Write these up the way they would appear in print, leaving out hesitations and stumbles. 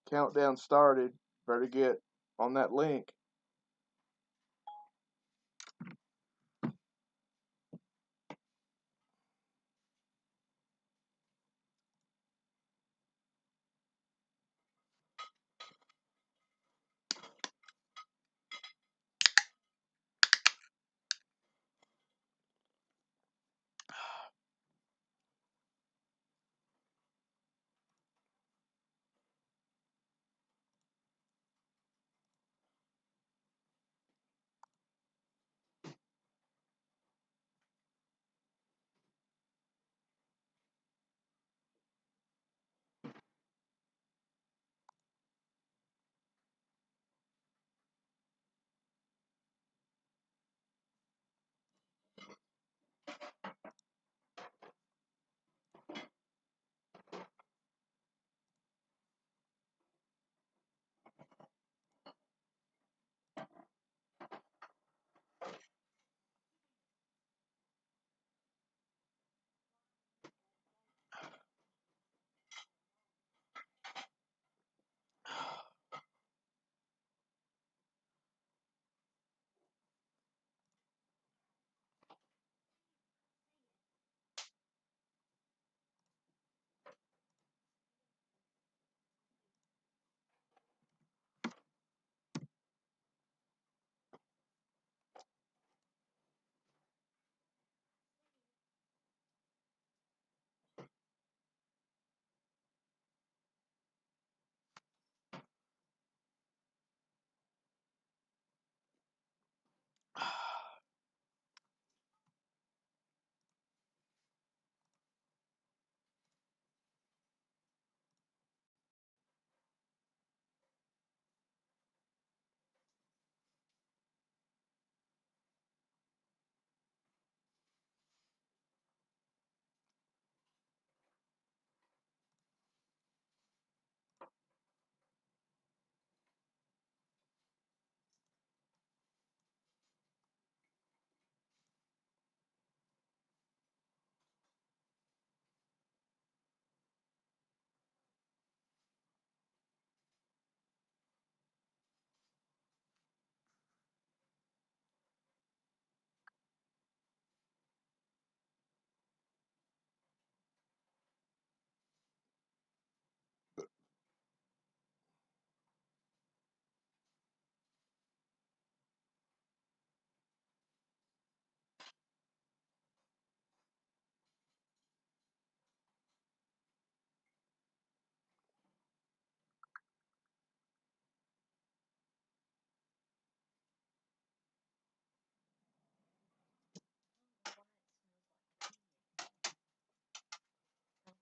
countdown started. Better get on that link.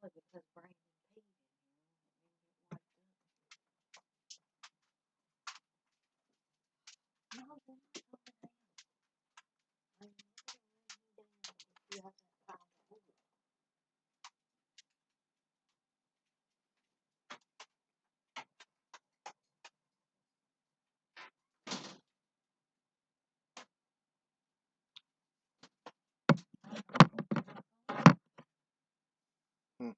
Because Brandon peed in here and then get wiped up. No, you're not coming down. I'm not going to run you down if you have that pile of wood. Hmm.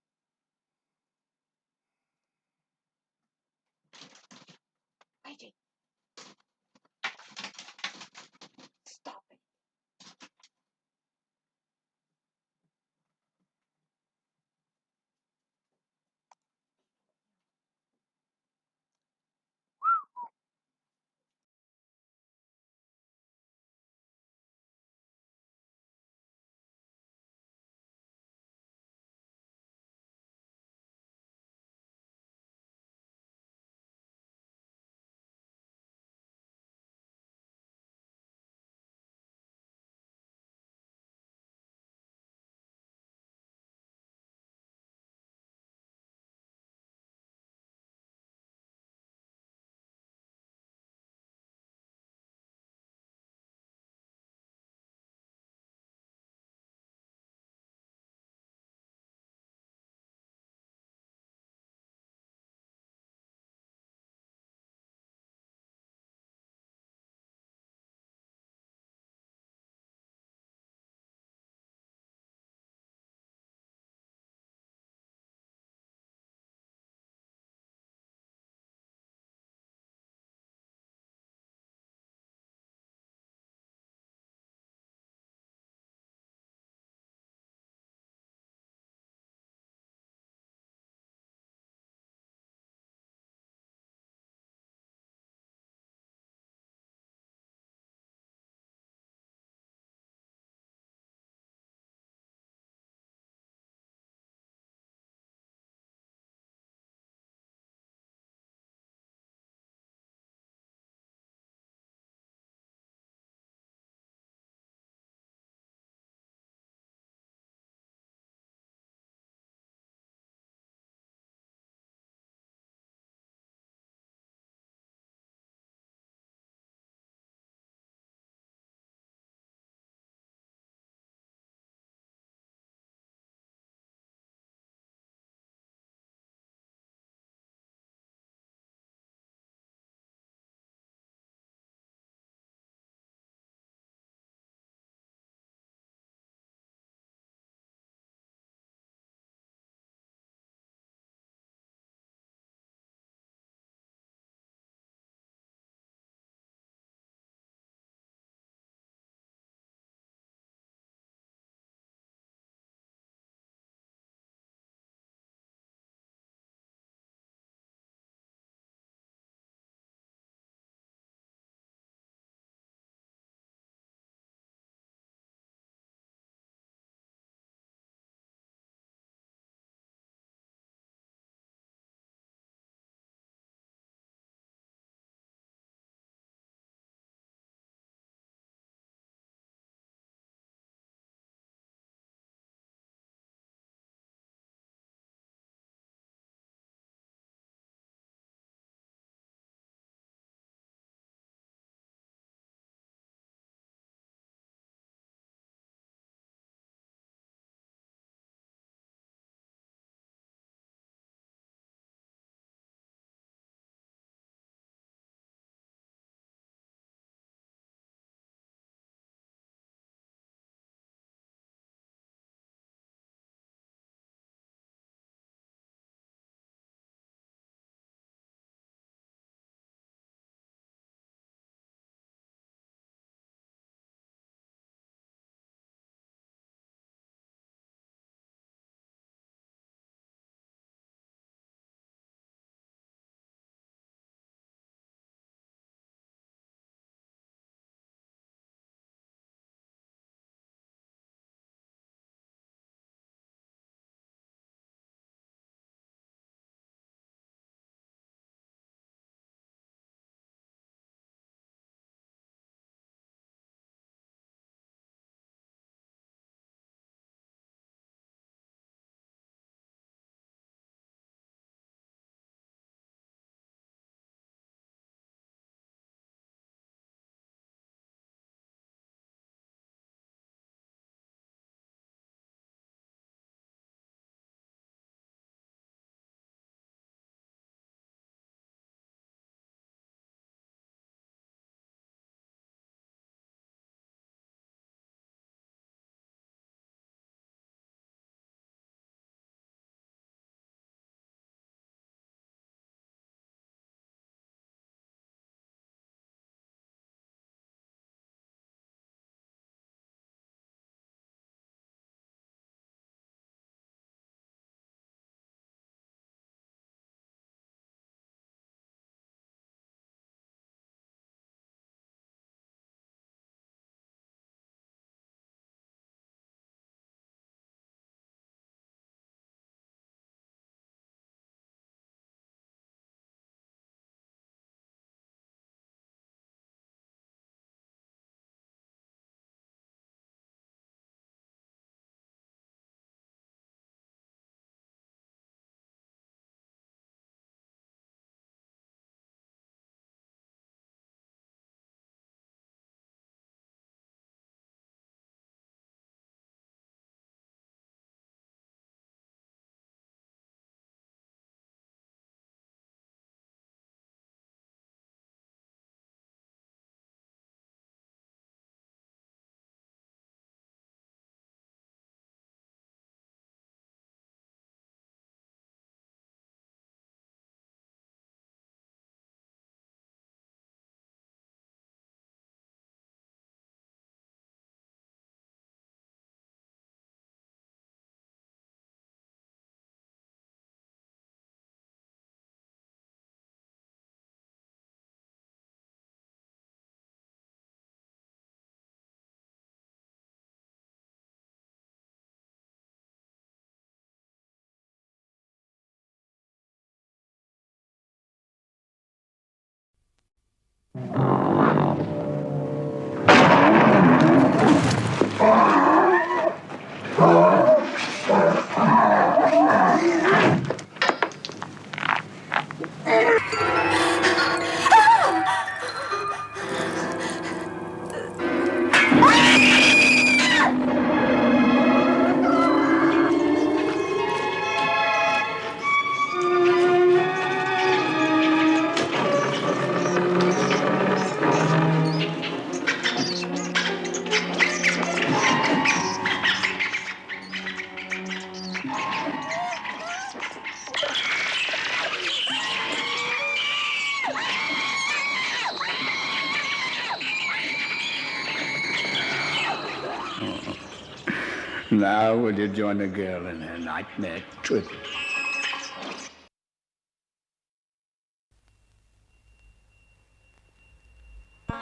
Now will you join a girl in her nightmare trip?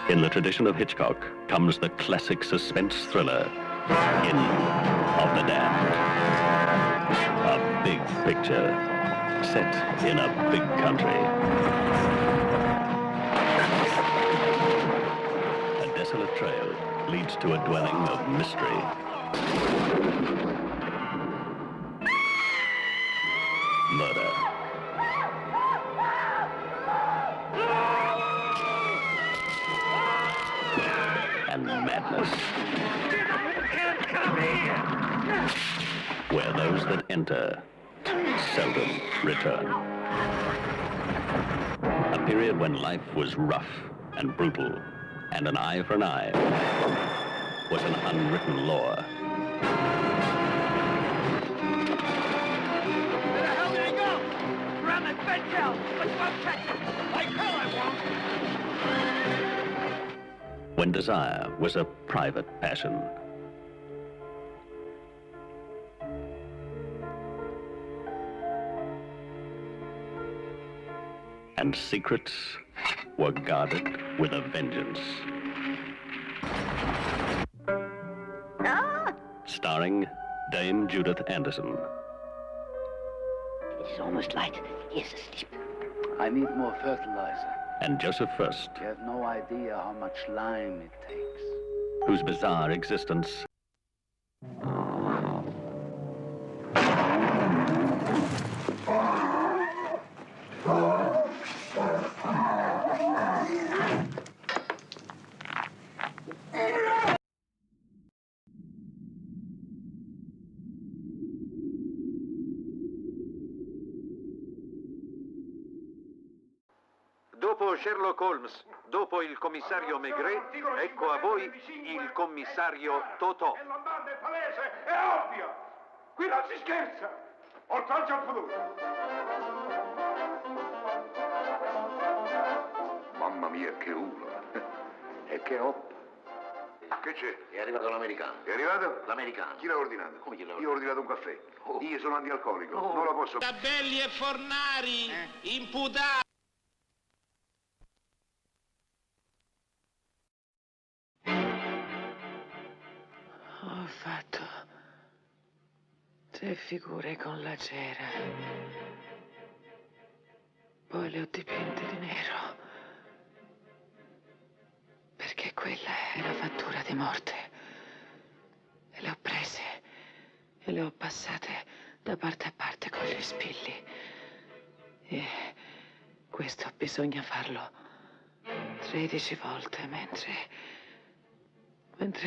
In the tradition of Hitchcock comes the classic suspense thriller, Inn of the Damned. A big picture set in a big country. A desolate trail leads to a dwelling of mystery. Murder. And madness. Where those that enter seldom return. A period when life was rough and brutal, and an eye for an eye was an unwritten law. Where the hell did he go? Around that bed shell. Let's go check him. Like hell I won't. When desire was a private passion. And secrets were guarded with a vengeance. Starring Dame Judith Anderson. It's almost light. He is asleep. I need more fertilizer. And Joseph First, You have no idea how much lime it takes. whose bizarre existence Dopo Sherlock Holmes, dopo il commissario Maigret, ecco a voi il commissario Totò. E l'andante è palese, è ovvio. Qui non si scherza. Oltraggio al futuro. Mamma mia, che urla! E che hop! Che c'è? È arrivato l'americano. È arrivato? L'americano. Chi l'ha ordinato? Come chi l'ha Io ho ordinato un caffè. Oh. Io sono antialcolico, Oh. non la posso... Tabelli e Fornari, imputati. Ho fatto 3 figure con la cera. Poi le ho dipinte di nero. Perché quella è la fattura di morte. E le ho prese e le ho passate da parte a parte con gli spilli. E questo bisogna farlo 13 volte mentre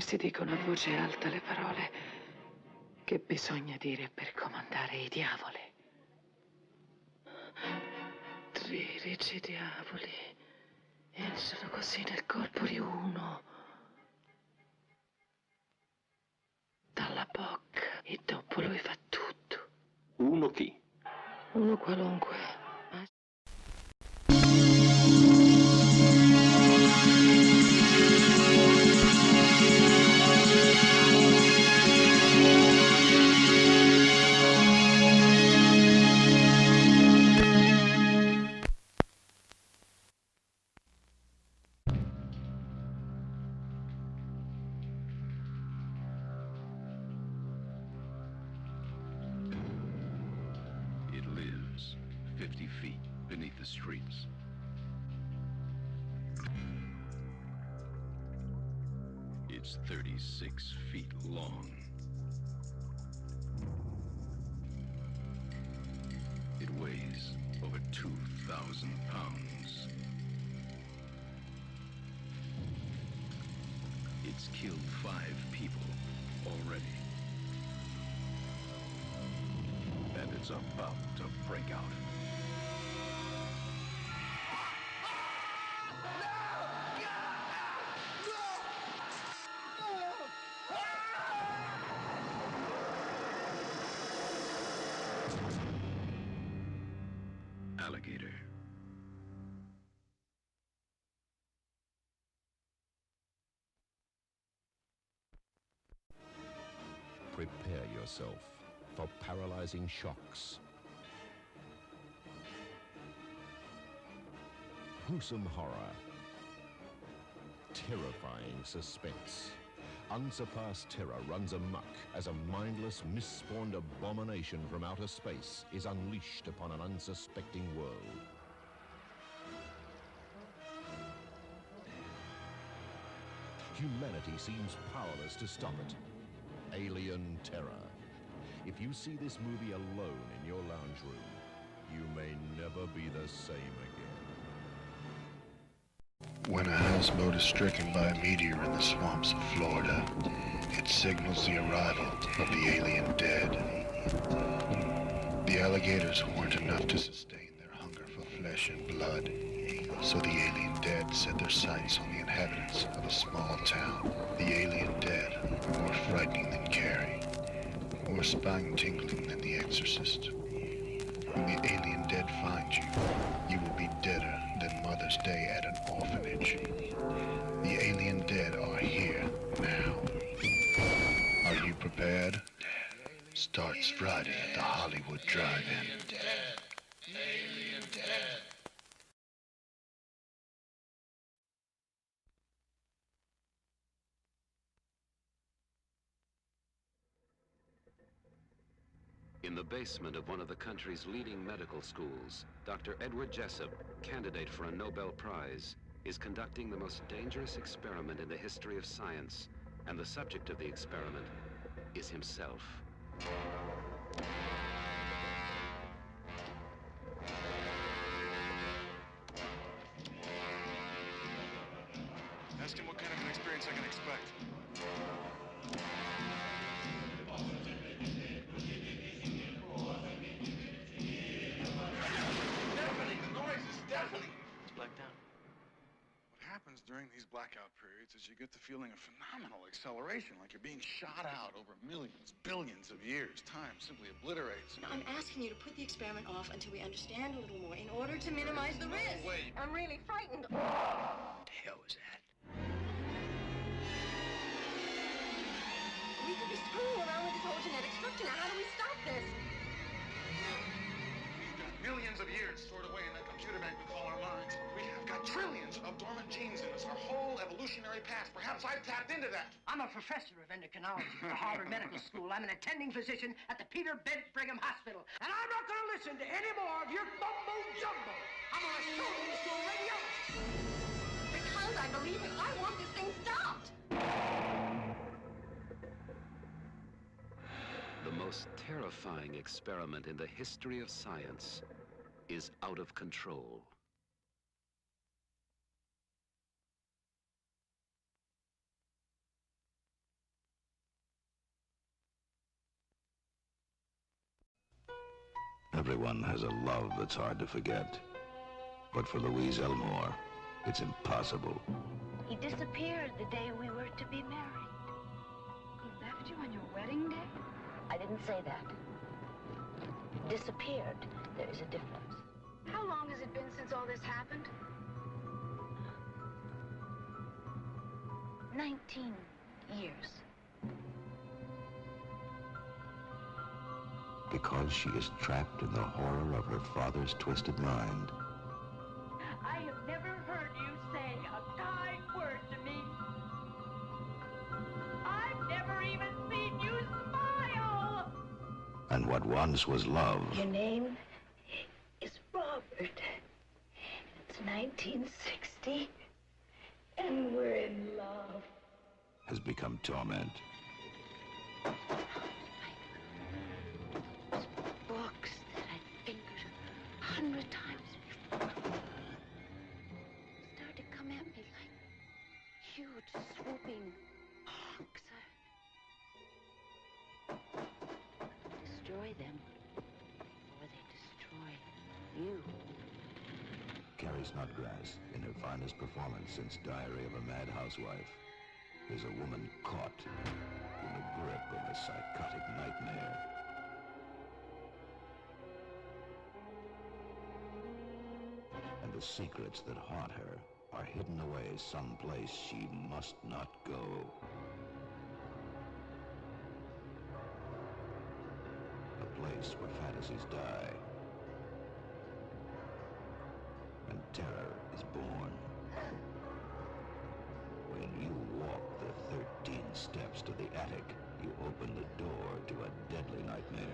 si dicono a voce alta le parole che bisogna dire per comandare i diavoli. 13 diavoli entrano così nel corpo di uno dalla bocca e dopo lui fa tutto. uno chi? Uno qualunque. It lives 50 feet beneath the streets. is 36 feet long. It weighs over 2,000 pounds. It's killed 5 people already. And it's about to break out. Alligator. Prepare yourself for paralyzing shocks, gruesome horror, terrifying suspense. Unsurpassed terror runs amok as a mindless, mist-spawned abomination from outer space is unleashed upon an unsuspecting world. Humanity seems powerless to stop it. Alien terror. If you see this movie alone in your lounge room, you may never be the same again. When a houseboat is stricken by a meteor in the swamps of Florida, it signals the arrival of the alien dead. The alligators weren't enough to sustain their hunger for flesh and blood, so the alien dead set their sights on the inhabitants of a small town. The alien dead are more frightening than Carrie, more spine-tingling than the Exorcist. When the alien dead finds you, you will be deader than Mother's Day at an orphanage. The alien dead are here now. Are you prepared? Starts Friday at the Hollywood Drive-In. Alien dead. In the basement of one of the country's leading medical schools, Dr. Edward Jessup, candidate for a Nobel Prize, is conducting the most dangerous experiment in the history of science, and the subject of the experiment is himself. Ask him what kind of an experience I can expect. During these blackout periods is you get the feeling of phenomenal acceleration, like you're being shot out over millions, billions of years. Time simply obliterates. Now, I'm asking you to put the experiment off until we understand a little more in order to minimize the risk. Wait. I'm really frightened. What the hell was that? We could be screwing around with this whole genetic structure. Now, how do we stop this? We've got millions of years stored away in that computer bank we call our minds. We have got trillions of dormant genes in us, our whole evolutionary past. Perhaps I've tapped into that. I'm a professor of endocrinology at the Harvard Medical School. I'm an attending physician at the Peter Bent Brigham Hospital. And I'm not going to listen to any more of your mumbo-jumbo. I'm going to show you to a radiologist. Because I believe it. I want this thing stopped. The most terrifying experiment in the history of science is out of control. Everyone has a love that's hard to forget. But for Louise Elmore, it's impossible. He disappeared the day we were to be married. He left you on your wedding day? I didn't say that. Disappeared. There is a difference. How long has it been since all this happened? 19 years. Because she is trapped in the horror of her father's twisted mind. I have never heard you say a kind word to me. I've never even seen you smile. And what once was love Your name is Robert. It's 1960, and we're in love. has become torment. Books that I'd fingered 100 times before started to come at me like huge, swooping hawks. Destroy them, or they destroy you. Carrie Snodgrass, in her finest performance since Diary of a Mad Housewife, is a woman caught in the grip of a psychotic nightmare. And the secrets that haunt her are hidden away someplace she must not go. A place where fantasies die and terror is born. When you walk the 13 steps to the attic, you open the door to a deadly nightmare.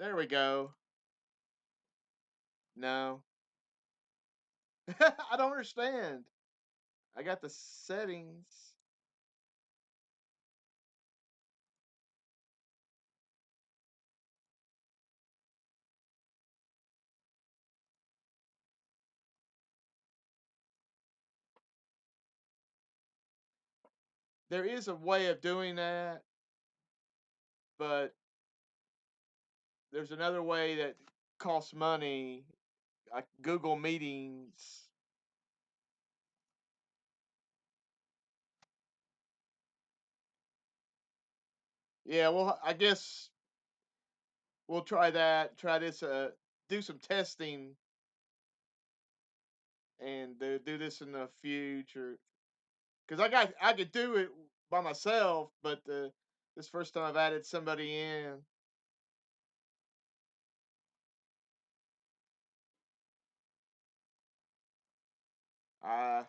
There we go. No. I don't understand. I got the settings. There is a way of doing that, but there's another way that costs money, like Google Meetings. Yeah, well, I guess we'll try that. Try this. Do some testing and do this in the future. Cause I could do it by myself, but this first time I've added somebody in. Uh,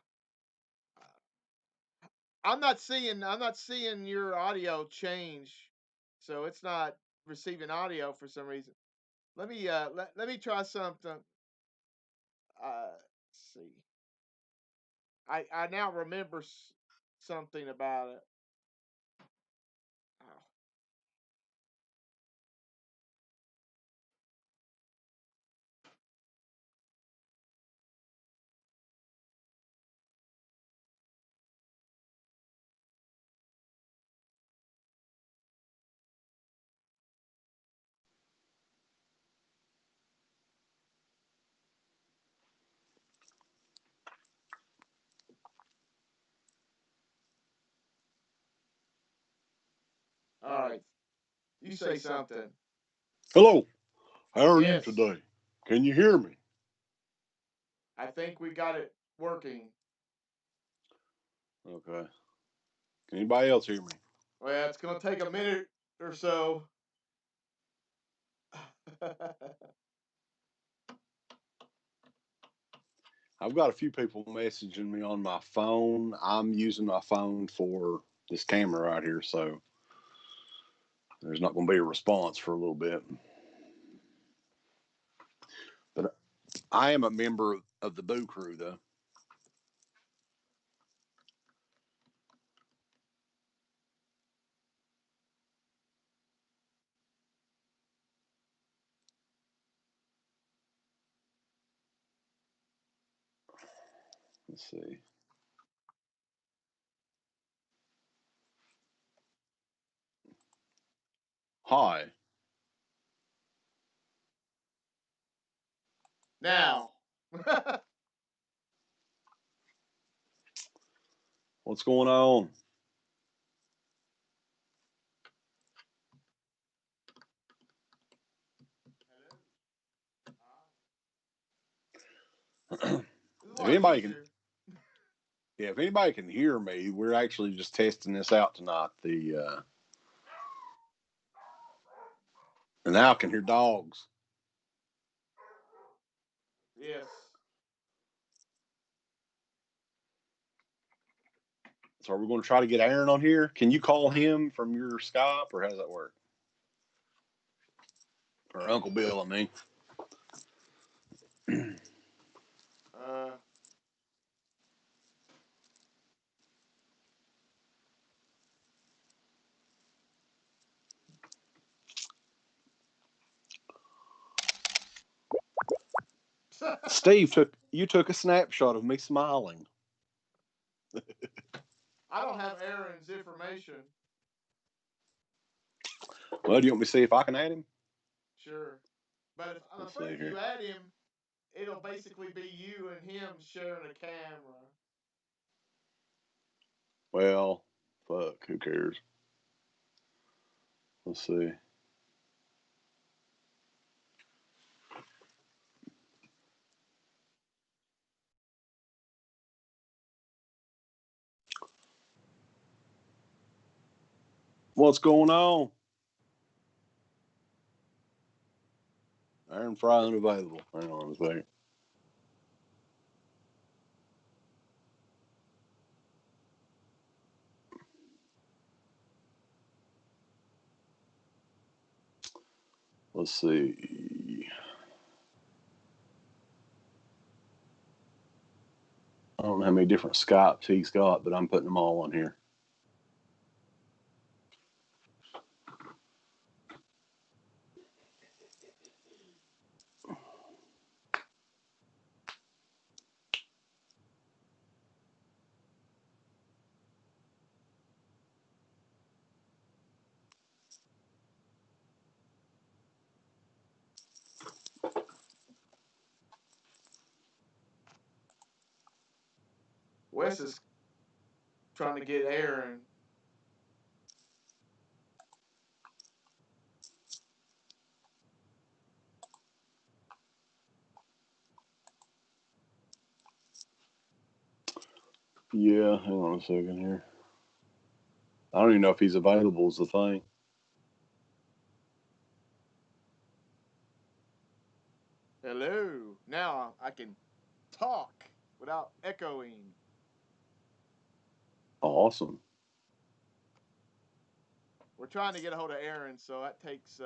I'm not seeing your audio change, so it's not receiving audio for some reason. Let me try something. Let's see. I now remember something about it. Oh. All right, you say something. Hello, how are you Yes. today? Can you hear me? I think we got it working. Okay. Can anybody else hear me? Well, it's gonna take a minute or so. I've got a few people messaging me on my phone. I'm using my phone for this camera right here, so there's not going to be a response for a little bit. But I am a member of the Boo Crew, though. Let's see. Hi. Now. What's going on? If anybody can, if anybody can hear me, we're actually just testing this out tonight. And now I can hear dogs. Yes. So are we going to try to get Aaron on here? Can you call him from your Skype, or how does that work? Or Uncle Bill, I mean. Steve took a snapshot of me smiling. I don't have Aaron's information. Well, do you want me to see if I can add him? Sure. But if, I'm afraid if you add him, it'll basically be you and him sharing a camera. Well, fuck, who cares? Let's see. What's going on? Aaron Fry unavailable. Hang on a second. Let's see. I don't know how many different Skypes he's got, but I'm putting them all on here. Wes is trying to get Aaron. Yeah, hang on a second here. I don't even know if he's available is the thing. Hello. Now I can talk without echoing. Awesome. We're trying to get a hold of Aaron, so that takes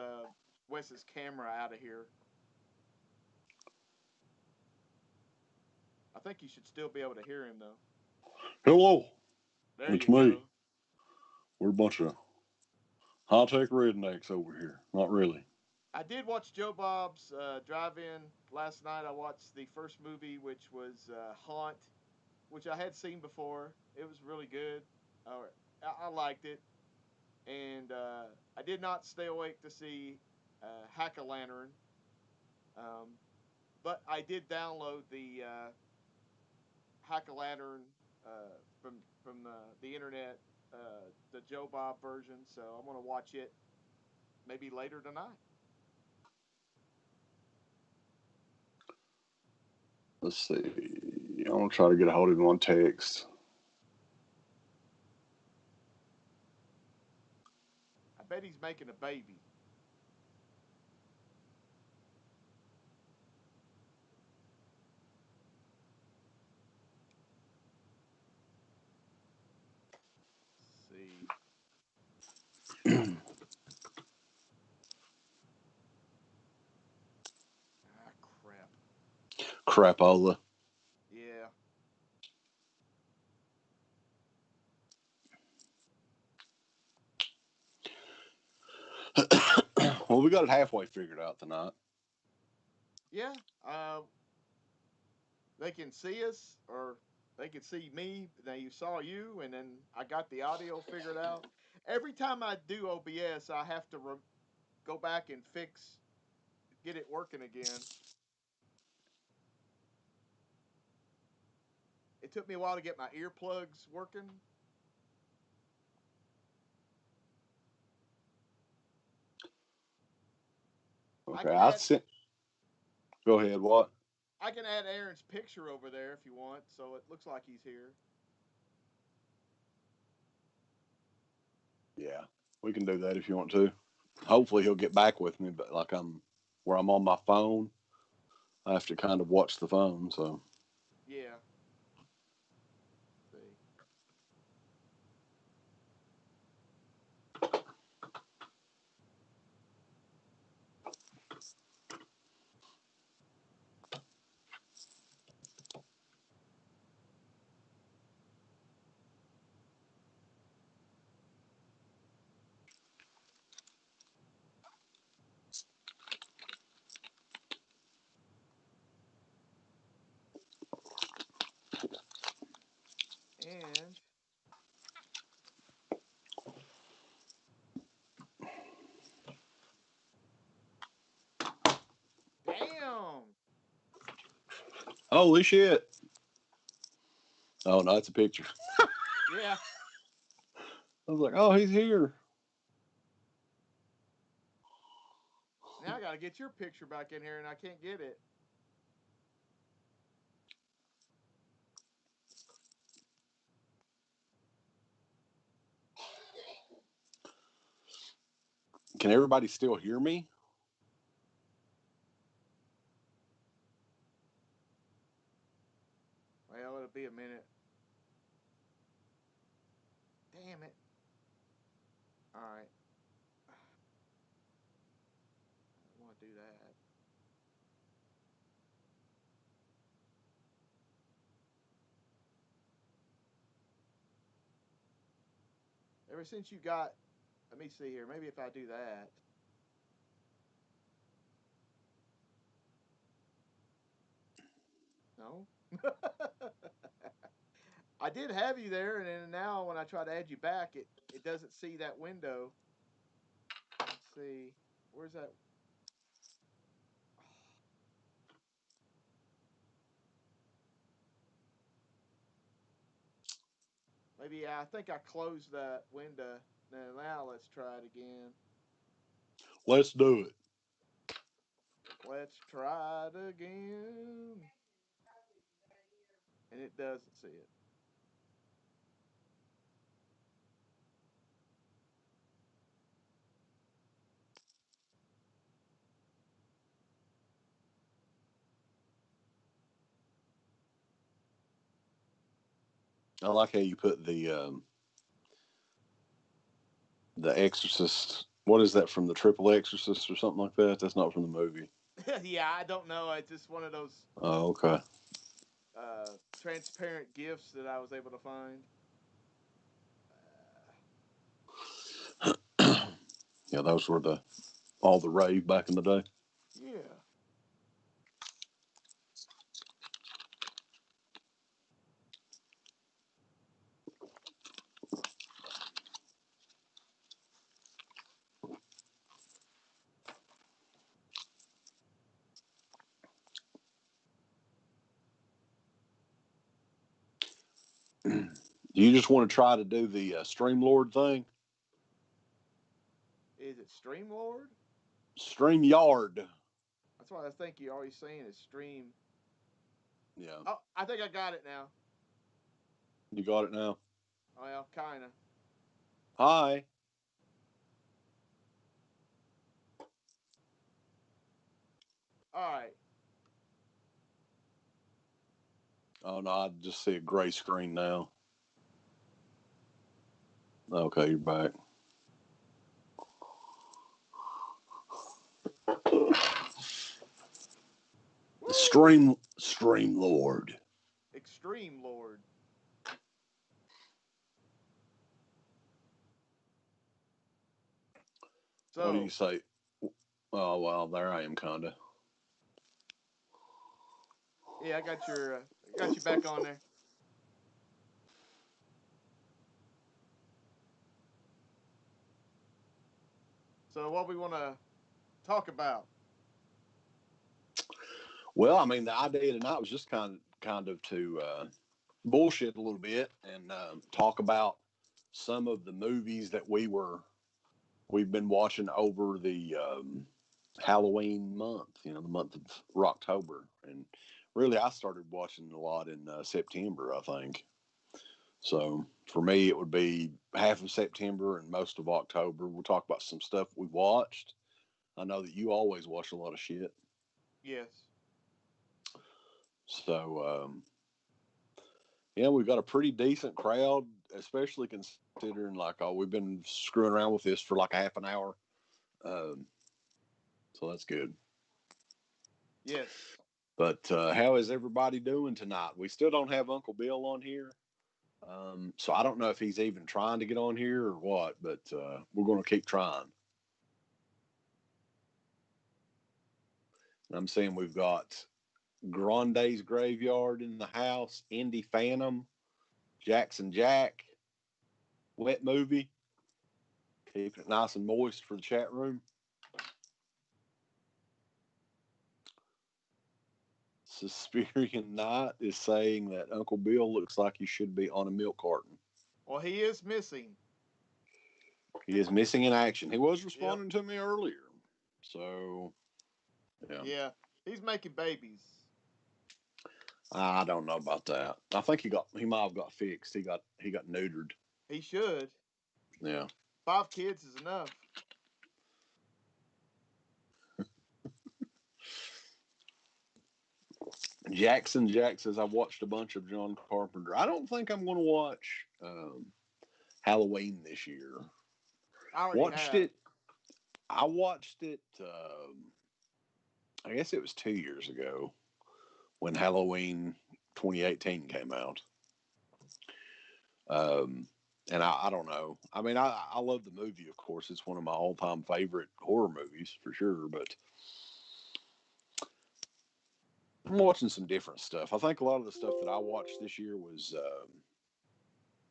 Wes's camera out of here. I think you should still be able to hear him, though. Hello. There It's you me. go. We're a bunch of high-tech rednecks over here. Not really. I did watch Joe Bob's drive-in last night. I watched the first movie, which was Haunt, which I had seen before. It was really good. I liked it. And I did not stay awake to see Hack-A-Lantern. But I did download the Hack-A-Lantern from the internet, the Joe Bob version. So I'm going to watch it maybe later tonight. Let's see. I'm going to try to get a hold of him on text. I bet he's making a baby. See. Crap. Crapola. Yeah. Well, we got it halfway figured out tonight. Yeah. They can see us, or they can see me. They saw you, and then I got the audio figured out. Every time I do OBS, I have to go back and get it working again. It took me a while to get my earplugs working. Okay, Go ahead, what? I can add Aaron's picture over there if you want, so it looks like he's here. Yeah, we can do that if you want to. Hopefully he'll get back with me, but like where I'm on my phone, I have to kind of watch the phone, so. Yeah. See. And damn. Holy shit. Oh, no, it's a picture. Yeah. I was like, oh, he's here. Now I got to get your picture back in here, and I can't get it. Can everybody still hear me? Well, it'll be a minute. Damn it. All right. Ever since you got, let me see here. Maybe if I do that. No. I did have you there, and then now when I try to add you back, it doesn't see that window. Let's see. Where's that? Maybe I think I closed that window. Now let's try it again. Let's do it. Let's try it again. And it doesn't see it. I like how you put the Exorcist. What is that from the Triple Exorcist or something like that? That's not from the movie. Yeah, I don't know. It's just one of those. Oh, okay. Transparent gifts that I was able to find. Yeah, those were all the rave back in the day. Yeah. Do you just want to try to do the Streamlord thing? Is it Streamlord? StreamYard. That's what I think you're always saying is stream. Yeah. Oh, I think I got it now. You got it now? Well, kinda. Hi. All right. Oh, no, I just see a gray screen now. Okay, you're back. Streamlord. Extreme Lord. So, what do you say? Oh, well, there I am, kinda. Yeah, I got you back on there. So, what we want to talk about? Well, I mean, the idea tonight was just kind of to bullshit a little bit and talk about some of the movies that we've been watching over the Halloween month. You know, the month of October, and really, I started watching a lot in September, I think. So for me, it would be half of September and most of October. We'll talk about some stuff we watched. I know that you always watch a lot of shit. Yes. So, yeah, we've got a pretty decent crowd, especially considering we've been screwing around with this for like a half an hour. So that's good. Yes. But how is everybody doing tonight? We still don't have Uncle Bill on here. So I don't know if he's even trying to get on here or what, but we're going to keep trying. I'm saying we've got Grande's Graveyard in the house, Indy Phantom, Jackson Jack, Wet Movie. Keeping it nice and moist for the chat room. Suspirian Knight is saying that Uncle Bill looks like he should be on a milk carton. Well, he is missing. He is missing in action. He was responding to me earlier. So, yeah. Yeah, he's making babies. I don't know about that. I think he might have got fixed. He got neutered. He should. Yeah. 5 kids is enough. Jackson Jack says, I watched a bunch of John Carpenter. I don't think I'm going to watch Halloween this year. I watched it. I watched it, I guess it was 2 years ago when Halloween 2018 came out. And I don't know. I mean, I love the movie, of course. It's one of my all-time favorite horror movies for sure. But I'm watching some different stuff. I think a lot of the stuff that I watched this year was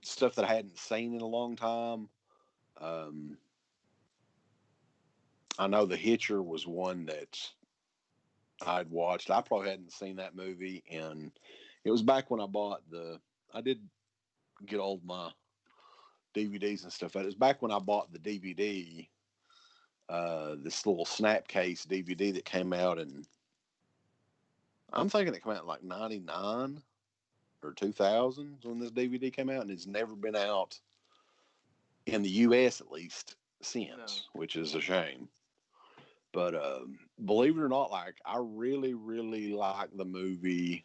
stuff that I hadn't seen in a long time. Um, I know The Hitcher was one that I'd watched. I probably hadn't seen that movie, and it was back when I did get all my DVDs and stuff. It was back when I bought the DVD, this little Snapcase DVD that came out, and I'm thinking it came out in like 99 or 2000 when this DVD came out, and it's never been out in the U.S. at least since, which is a shame. But believe it or not, like I really, really like the movie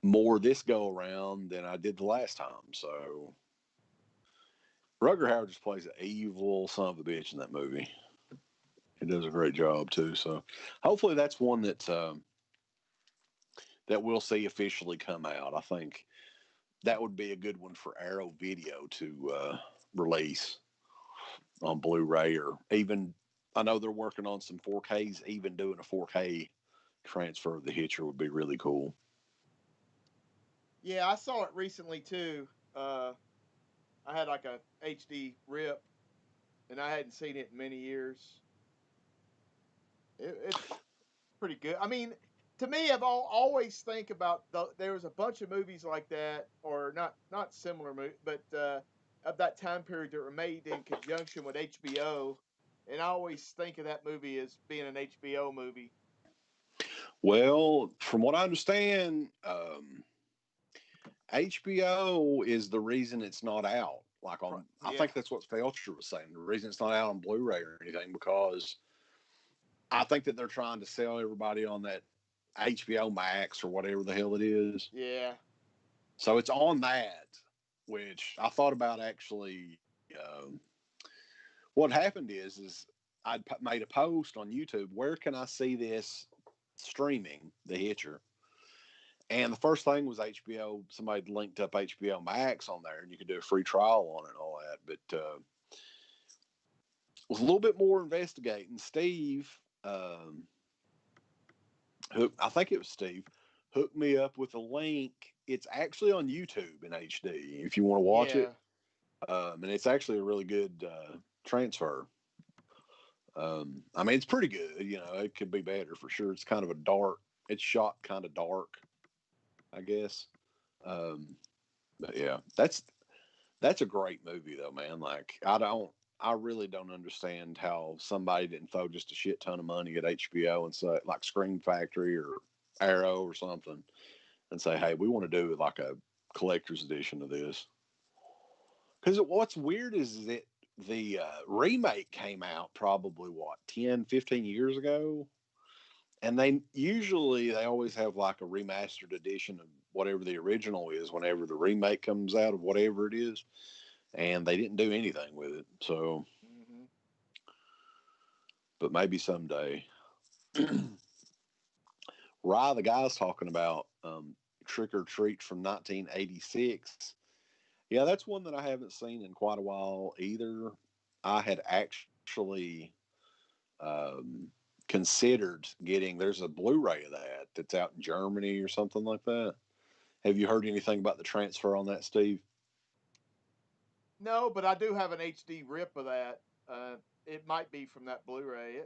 more this go around than I did the last time. So Rutger Hauer just plays an evil son of a bitch in that movie. He does a great job too. So hopefully that's one that that we'll see officially come out. I think that would be a good one for Arrow Video to release on Blu-ray, or even I know they're working on some 4Ks. Even doing a 4K transfer of The Hitcher would be really cool. Yeah, I saw it recently too. I had like a HD rip, and I hadn't seen it in many years. It's pretty good. I mean, to me, I've always think about there was a bunch of movies like that, or not similar movies, but of that time period that were made in conjunction with HBO, and I always think of that movie as being an HBO movie. Well, from what I understand, HBO is the reason it's not out. Like on, I think that's what Felcher was saying. The reason it's not out on Blu-ray or anything, because I think that they're trying to sell everybody on that HBO Max or whatever the hell it is. Yeah. So it's on that, which I thought about actually. What happened is I'd made a post on YouTube. Where can I see this streaming, The Hitcher? And the first thing was HBO. Somebody linked up HBO Max on there, and you could do a free trial on it and all that. But it was a little bit more investigating. Steve, I think it was Steve, hooked me up with a link. It's actually on YouTube in HD if you want to watch it. And it's actually a really good transfer. I mean, it's pretty good. You know, it could be better for sure. It's kind of it's shot kind of dark, I guess. But yeah, that's a great movie though, man. Like I really don't understand how somebody didn't throw just a shit ton of money at HBO and say, like Scream Factory or Arrow or something, and say, hey, we want to do like a collector's edition of this. Because what's weird is that the remake came out probably 10, 15 years ago. And they always have like a remastered edition of whatever the original is whenever the remake comes out of whatever it is. And they didn't do anything with it. So, but maybe someday. Rye, the guy's talking about Trick or Treat from 1986. Yeah, that's one that I haven't seen in quite a while either. I had actually considered there's a Blu-ray of that's out in Germany or something like that. Have you heard anything about the transfer on that, Steve? No, but I do have an HD rip of that. It might be from that Blu-ray.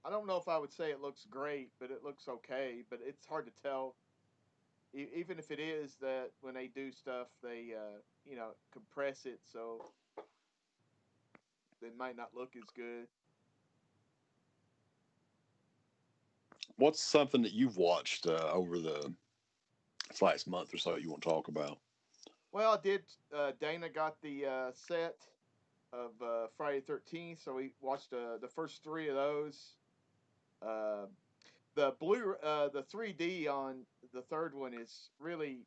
I don't know if I would say it looks great, but it looks okay. But it's hard to tell. Even if it is that when they do stuff, they compress it, so it might not look as good. What's something that you've watched over the last month or so you want to talk about? Well, I did. Dana got the set of Friday the 13th, so we watched the first 3 of those. The 3D on the third one is really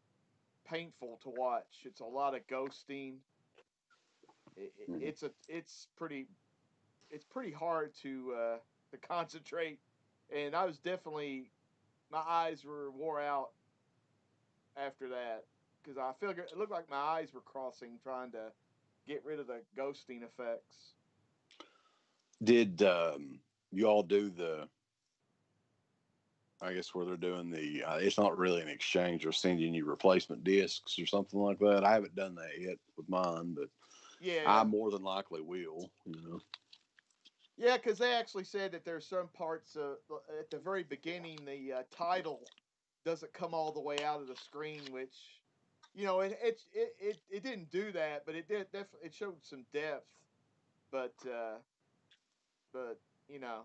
painful to watch. It's a lot of ghosting. It's pretty hard to concentrate, and I was definitely, my eyes wore out after that, because I feel like it looked like my eyes were crossing trying to get rid of the ghosting effects. Did you all do the? I guess where they're doing the, it's not really an exchange or sending you replacement discs or something like that. I haven't done that yet with mine, but yeah, I more than likely will. Yeah, because they actually said that there's some parts at the very beginning, the title doesn't come all the way out of the screen, which, it didn't do that, but it did. It showed some depth, but you know,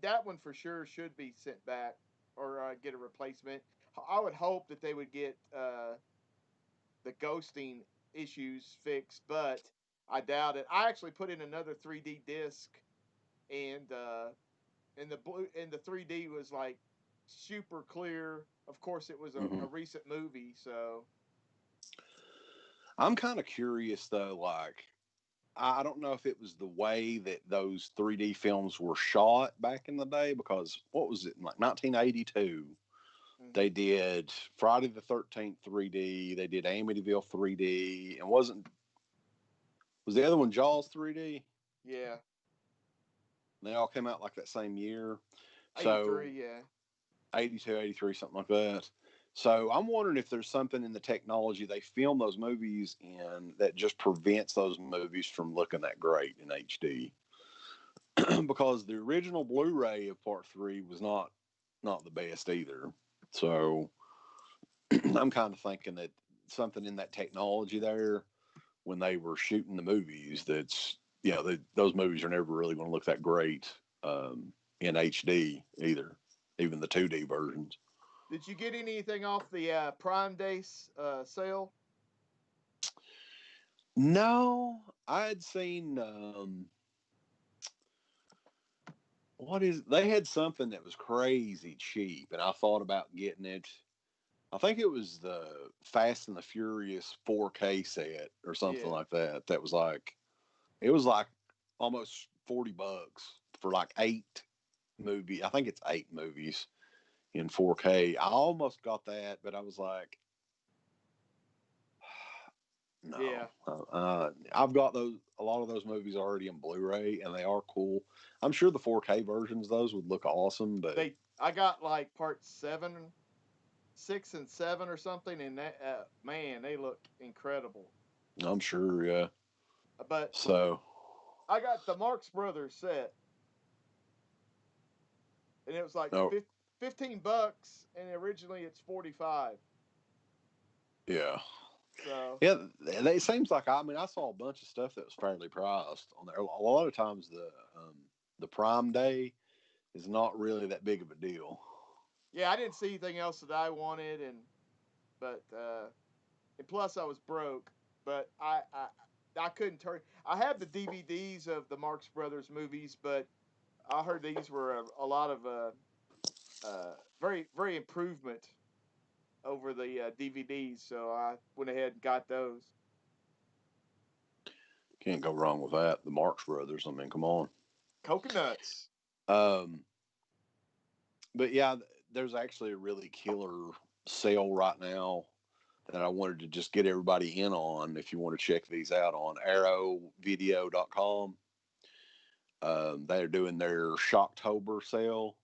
that one for sure should be sent back or get a replacement. I would hope that they would get the ghosting issues fixed, but I doubt it. I actually put in another 3D disc, and the 3D was like super clear. Of course, it was a recent movie, so I'm kind of curious though. Like, I don't know if it was the way that those 3D films were shot back in the day, because what was it, in like 1982? They did Friday the 13th 3D. They did Amityville 3D, and was the other one Jaws 3D? Yeah. They all came out like that same year. 83, yeah. 82, 83, something like that. So I'm wondering if there's something in the technology they film those movies in that just prevents those movies from looking that great in HD. Because the original Blu-ray of Part 3 was not the best either. So I'm kind of thinking that something in that technology there, when they were shooting the movies, those movies are never really going to look that great in HD either, even the 2D versions. Did you get anything off the Prime Day sale? No, I had seen they had something that was crazy cheap, and I thought about getting it. I think it was the Fast and the Furious 4K set or something like that. That was like, it was like almost $40 for like 8 movies. I think it's 8 movies in 4K. I almost got that, but I was like, no. Yeah. I've got a lot of those movies already in Blu-ray, and they are cool. I'm sure the 4K versions of those would look awesome, but I got like part 6 and 7 or something, and that man, they look incredible. I'm sure, yeah. But so I got the Marx Brothers set, and it was like $15, and originally it's $45. Yeah. So yeah, it seems like I saw a bunch of stuff that was fairly priced on there. A lot of times the Prime Day is not really that big of a deal. Yeah, I didn't see anything else that I wanted, and plus I was broke. But I couldn't turn. I have the DVDs of the Marx Brothers movies, but I heard these were a lot of very very improvement over the DVDs, so I went ahead and got those. Can't go wrong with that. The Marx Brothers. I mean, come on. Coconuts. But yeah, there's actually a really killer sale right now that I wanted to just get everybody in on. If you want to check these out on arrowvideo.com, they're doing their Shocktober sale,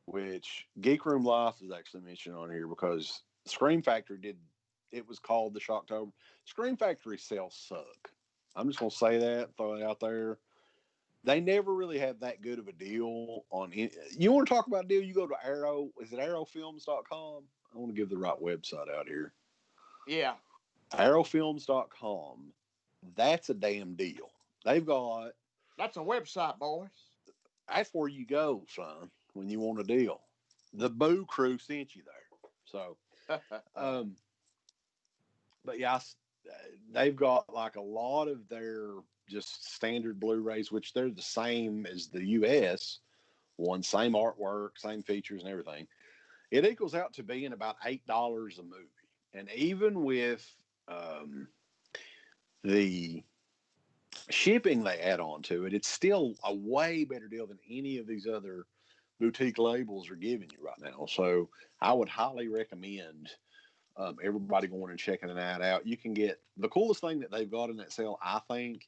which Geek Room Life is actually mentioned on here because Scream Factory it was called the Shocktober. Scream Factory sales suck. I'm just going to say that, throw it out there. They never really have that good of a deal on any. You want to talk about a deal? You go to Arrow. Is it arrowfilms.com? I want to give the right website out here. Yeah. Arrowfilms.com. That's a damn deal. They've got. That's a website, boys. That's where you go, son, when you want a deal. The Boo Crew sent you there. So, but yeah, they've got like a lot of their just standard Blu-rays, which they're the same as the US one, same artwork, same features and everything. It equals out to being about $8 a movie. And even with the shipping they add on to it, it's still a way better deal than any of these other boutique labels are giving you right now. So I would highly recommend Everybody going and checking that out. You can get the coolest thing that they've got in that sale, I think,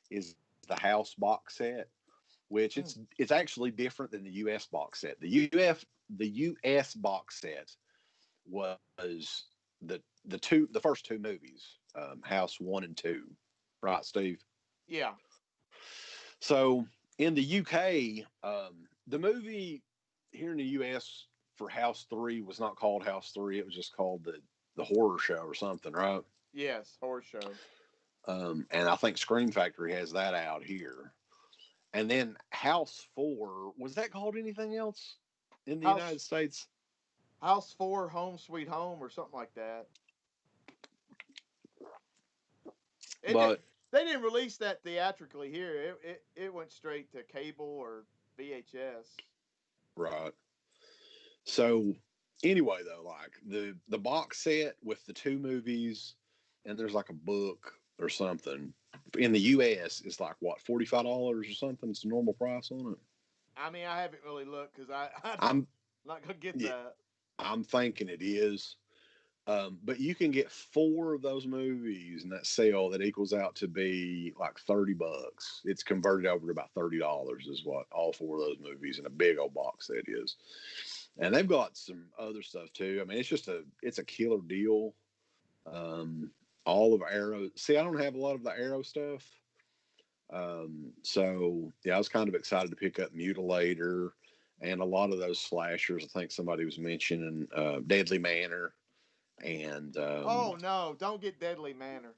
is the house box set, which it's actually different than the US box set. The US box set was the first two movies, House 1 and 2, right, Steve? Yeah. So in the UK, the movie here in the US for House 3 was not called House 3. It was just called the Horror Show or something, right? Yes, Horror Show. And I think Scream Factory has that out here. And then House 4, was that called anything else in the United States? House 4, Home Sweet Home, or something like that. They didn't release that theatrically here. It went straight to cable or VHS. Right. So anyway, though, like the box set with the two movies, and there's like a book or something. In the US, it's like what, $45 or something? It's the normal price on it. I mean, I haven't really looked because I'm not gonna get that. I'm thinking it is. But you can get 4 of those movies in that sale that equals out to be like $30. It's converted over to about $30 is what all 4 of those movies in a big old box set is. And they've got some other stuff too. I mean, it's a killer deal. All of Arrow. See, I don't have a lot of the Arrow stuff. So yeah, I was kind of excited to pick up Mutilator and a lot of those slashers. I think somebody was mentioning Deadly Manor. And oh no, don't get Deadly Manor.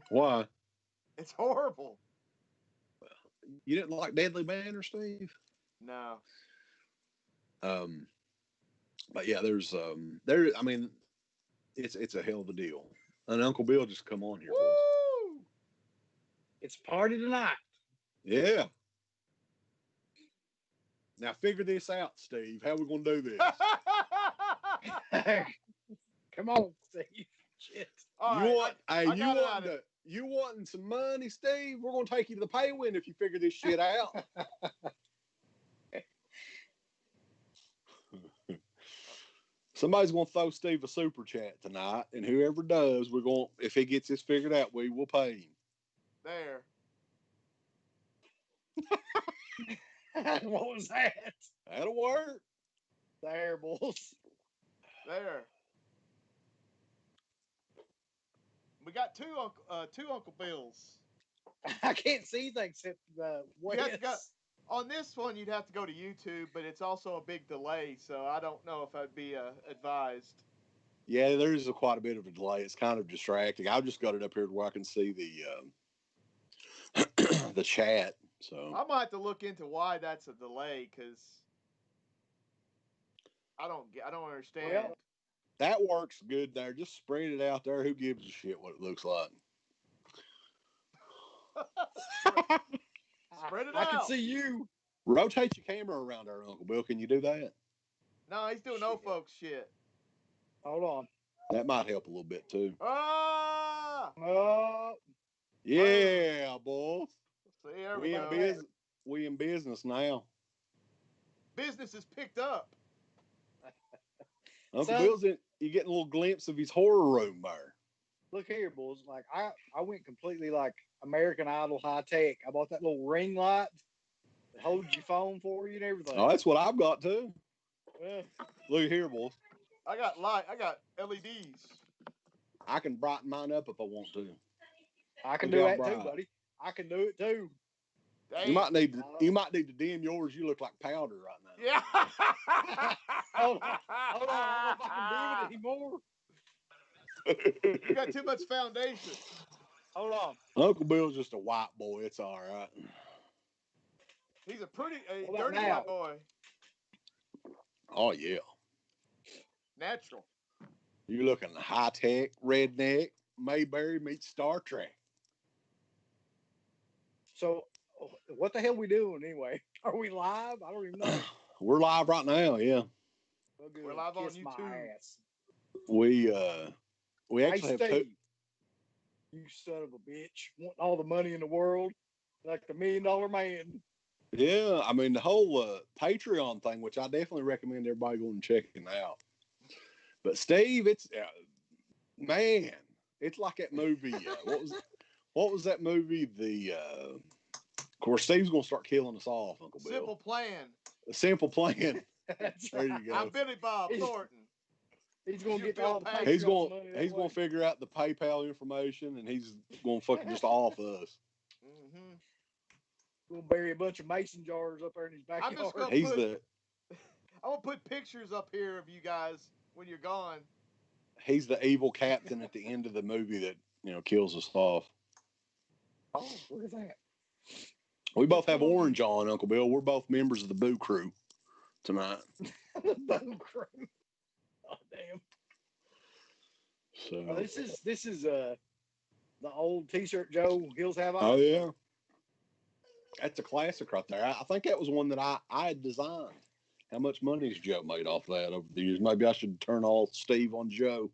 Why? It's horrible. You didn't like Deadly Manor, Steve? No. But yeah, there's I mean, it's a hell of a deal. And Uncle Bill just come on here. Woo! It's party tonight. Yeah. Now figure this out, Steve. How we gonna do this? Come on, Steve. Shit. You wanting some money, Steve? We're gonna take you to the pay win if you figure this shit out. Somebody's gonna throw Steve a super chat tonight, and whoever does, if he gets this figured out, we will pay him. There. What was that? That'll work. There, bulls. There. We got two Uncle Bills. I can't see things except on this one, you'd have to go to YouTube, but it's also a big delay, so I don't know if I'd be advised. Yeah, there is quite a bit of a delay. It's kind of distracting. I've just got it up here where I can see the chat. So I might have to look into why that's a delay, because I don't understand. Well, that works good there. Just spread it out there. Who gives a shit what it looks like? Spread it out. I can see you. Rotate your camera around there, Uncle Bill. Can you do that? No, he's doing no folks shit. Hold on. That might help a little bit too. Ah! Yeah, boy. See, there we go. We in business now. Business is picked up. Uncle Bill's you getting a little glimpse of his horror room there. Look here, boys. Like I went completely like American Idol high tech. I bought that little ring light that holds your phone for you and everything. Oh, that's what I've got too. Yeah. Look here, boys. I got LEDs. I can brighten mine up if I want to. I can do that too, buddy. I can do it too. Dang. You might need to dim yours. You look like powder right now. Yeah. Hold on. I don't know if I can dim it anymore. You got too much foundation. Hold on. Uncle Bill's just a white boy. It's all right. He's a dirty white boy. Oh yeah. Natural. You looking high tech, redneck, Mayberry meets Star Trek. So, what the hell are we doing anyway? Are we live? I don't even know. We're live right now. Yeah. We're live on YouTube. We actually have Steve, you son of a bitch, wanting all the money in the world, like the $1 Million Man. Yeah, I mean the whole Patreon thing, which I definitely recommend everybody going and checking out. But Steve, it's man, it's like that movie. What was that movie? Of course, Steve's gonna start killing us off, Uncle Bill. Simple Plan. A Simple Plan. There you go. I'm Billy Bob Thornton. He's gonna get all the He's gonna figure out the PayPal information, and he's gonna fucking just off us. Mm-hmm. Gonna bury a bunch of mason jars up there in his backyard. I'm gonna put pictures up here of you guys when you're gone. He's the evil captain at the end of the movie that kills us off. Oh, look at that. We both have orange on, Uncle Bill. We're both members of the Boo Crew tonight. The Boo Crew. Oh damn. So this is the old T-shirt Joe Hills have on. Oh yeah. That's a classic right there. I think that was one that I had designed. How much money has Joe made off that over the years? Maybe I should turn all Steve on Joe.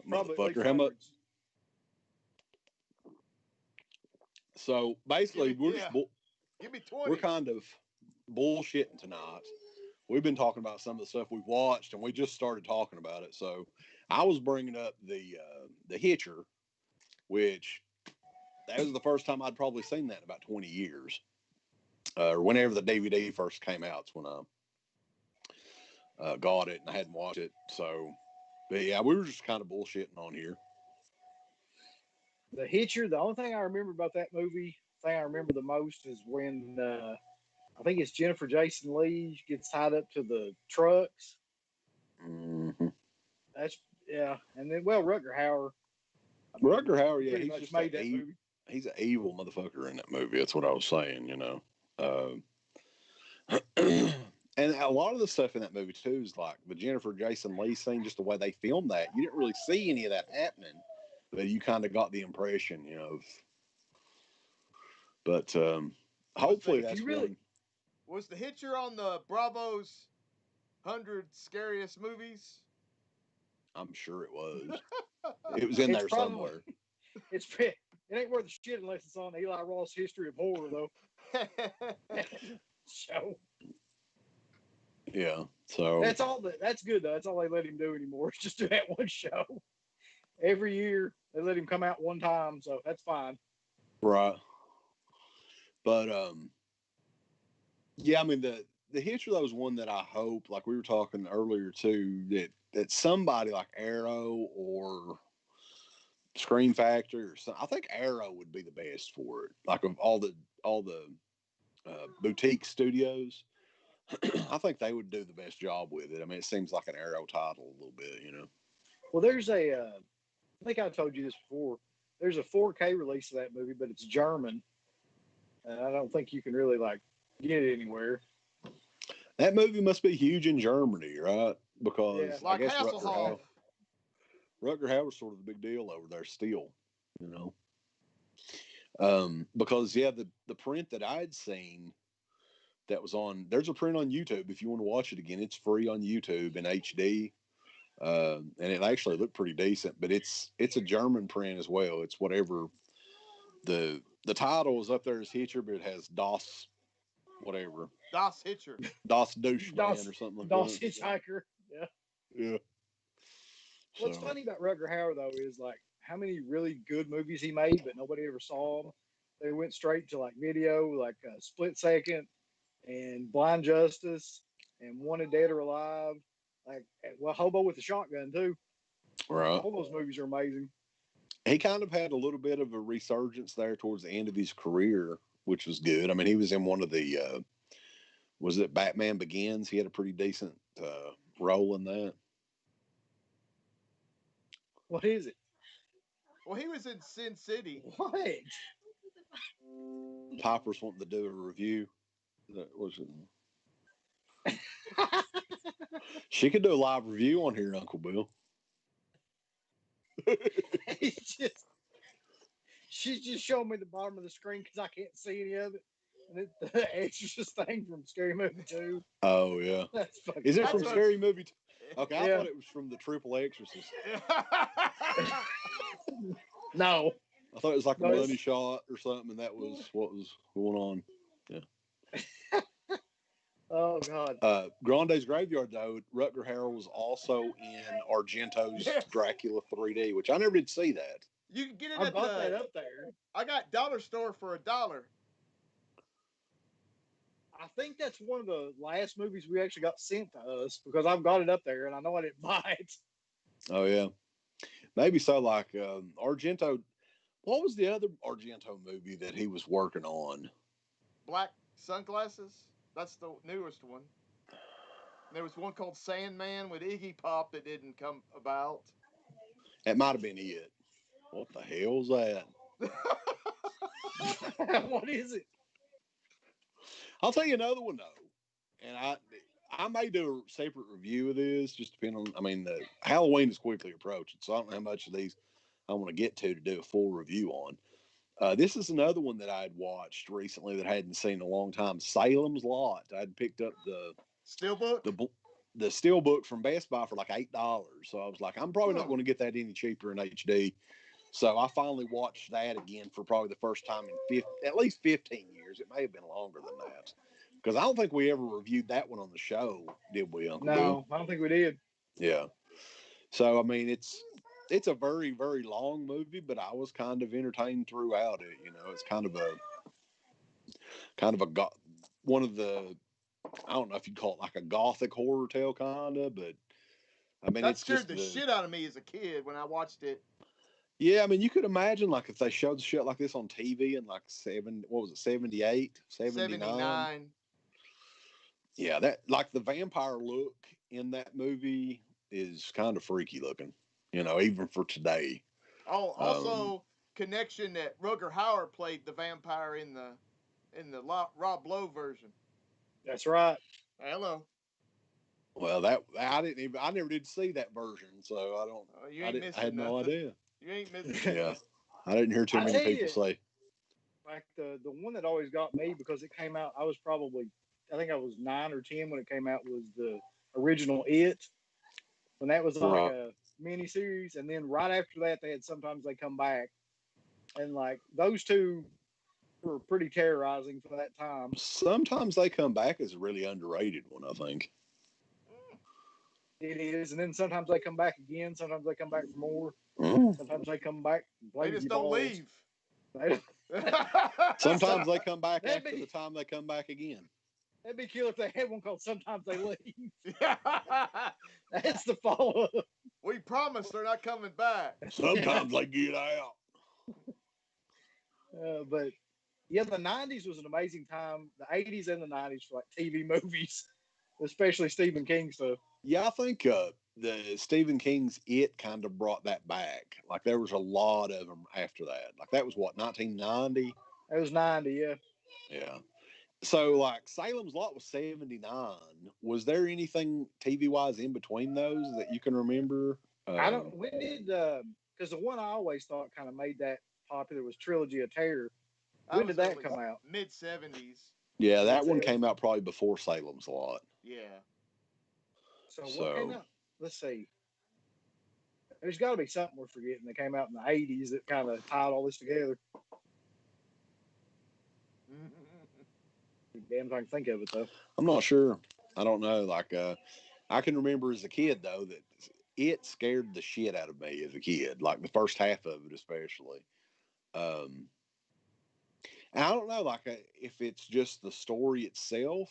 Motherfucker, how much? So basically, Give me 20. We're kind of bullshitting tonight. We've been talking about some of the stuff we've watched, and we just started talking about it. So I was bringing up the Hitcher, which that was the first time I'd probably seen that in about 20 years. Or whenever the DVD first came out, it's when I got it, and I hadn't watched it. So, but yeah, we were just kind of bullshitting on here. The Hitcher, the only thing I remember about that movie, thing I remember the most is when I think it's Jennifer Jason Leigh gets tied up to the trucks. Mm-hmm. And then Rutger Hauer. Rutger Hauer, yeah, he's just made that movie. He's an evil motherfucker in that movie. That's what I was saying, And a lot of the stuff in that movie too is like the Jennifer Jason Leigh scene, just the way they filmed that. You didn't really see any of that happening, but you kind of got the impression, of. But hopefully that's really. Was the Hitcher on the Bravo's 100 Scariest Movies? I'm sure it was. It was in there somewhere. It ain't worth the shit unless it's on Eli Roth's History of Horror, though. So. Yeah. So. That's good though. That's all they let him do anymore. It's just do that one show. Every year they let him come out one time, so that's fine. Right. But yeah, I mean the Hitcher though was one that I hope, like we were talking earlier too, that somebody like Arrow or Screen Factory or something. I think Arrow would be the best for it. Like of all the boutique studios, I think they would do the best job with it. I mean, it seems like an Arrow title a little bit, Well, there's I think I told you this before. There's a 4K release of that movie, but it's German. And I don't think you can really get it anywhere. That movie must be huge in Germany, right? Because like I guess Hasselhoff. Rutger Hauer's sort of the big deal over there still, because the print that I'd seen that was there's a print on YouTube. If you want to watch it again, it's free on YouTube in HD. And it actually looked pretty decent, but it's a German print as well. It's whatever the title is up there as Hitcher, but it has Das whatever. Das Hitcher. Das Doucheman or something like Das that. Hitchhiker. Yeah. Yeah. What's funny about Rutger Hauer though is how many really good movies he made, but nobody ever saw them. They went straight to video, Split Second and Blind Justice and Wanted Dead or Alive. Hobo with a Shotgun too. Right. All those movies are amazing. He kind of had a little bit of a resurgence there towards the end of his career, which was good. I mean, he was in one of the, was it Batman Begins? He had a pretty decent role in that. What is it? Well, he was in Sin City. What? Piper's wanting to do a review. That was it. She could do a live review on here, Uncle Bill. She's just showing me the bottom of the screen because I can't see any of it. And it's the Exorcist thing from Scary Movie 2. Oh, yeah. Is it from Scary Movie 2? Okay, I thought it was from the Triple Exorcist. No. I thought it was like a money shot or something, and that was what was going on. Yeah. Oh God. Grande's Graveyard, though, Rutger Hauer was also in Argento's Dracula 3D, which I never did see that. You can get it I at got that up there. I got dollar store for $1. I think that's one of the last movies we actually got sent to us because I've got it up there and I know I didn't buy it. Oh yeah, maybe so. Like Argento. What was the other Argento movie that he was working on? Black Sunglasses. That's the newest one. There was one called Sandman with Iggy Pop that didn't come about. That might have been it. What the hell's that? What is it? I'll tell you another one though, and I may do a separate review of this, just depending on. I mean, the Halloween is quickly approaching, so I don't know how much of these I want to get to do a full review on. This is another one that I had watched recently that I hadn't seen in a long time. Salem's Lot. I'd picked up the Steelbook, the Steelbook from Best Buy for like $8. So I was like, I'm probably not going to get that any cheaper in HD. So I finally watched that again for probably the first time in at least 15 years. It may have been longer than that. Because I don't think we ever reviewed that one on the show, did we, Uncle Bill? No, I don't think we did. Yeah. So, I mean, it's a very, very long movie, but I was kind of entertained throughout it. You know, it's kind of one of the, I don't know if you'd call it like a gothic horror tale, kind of, but I mean, that scared the shit out of me as a kid when I watched it. Yeah, I mean, you could imagine like if they showed shit like this on TV in like 78, 79. Yeah, that like the vampire look in that movie is kind of freaky looking, you know, even for today. Oh, also connection that Rutger Hauer played the vampire in the Rob Lowe version. That's right. Hello. Well, I never did see that version, so I don't. I had no idea. You ain't missing. Yeah, I didn't hear too many people say. Like the one that always got me because it came out. I think I was 9 or 10 when it came out. Was the original It, and that was like a mini series. And then right after that, they had Sometimes They Come Back, and like those two were pretty terrorizing for that time. Sometimes They Come Back is a really underrated one, I think. It is, and then Sometimes They Come Back again. Sometimes they come back for more. Sometimes they come back. They just don't leave. Sometimes they come back after the time they come back again. That'd be killer if they had one called Sometimes They Leave. That's the follow-up. We promise they're not coming back. Sometimes they get out. But yeah, the 90s was an amazing time. The 80s and the 90s for like TV movies, especially Stephen King stuff. Yeah, I think the Stephen King's It kind of brought that back. Like there was a lot of them after that. Like that was what, 1990? It was 90, yeah. Yeah. So like Salem's Lot was 79. Was there anything TV wise in between those that you can remember? When did because the one I always thought kind of made that popular was Trilogy of Terror. When did that come out? Mid-70s. Yeah, that one came out probably before Salem's Lot. Yeah. So what came out? Let's see. There's got to be something we're forgetting that came out in the 80s that kind of tied all this together. Damn, if I can think of it though. I'm not sure. I don't know. Like, I can remember as a kid though that it scared the shit out of me as a kid. Like the first half of it, especially. And I don't know, like if it's just the story itself,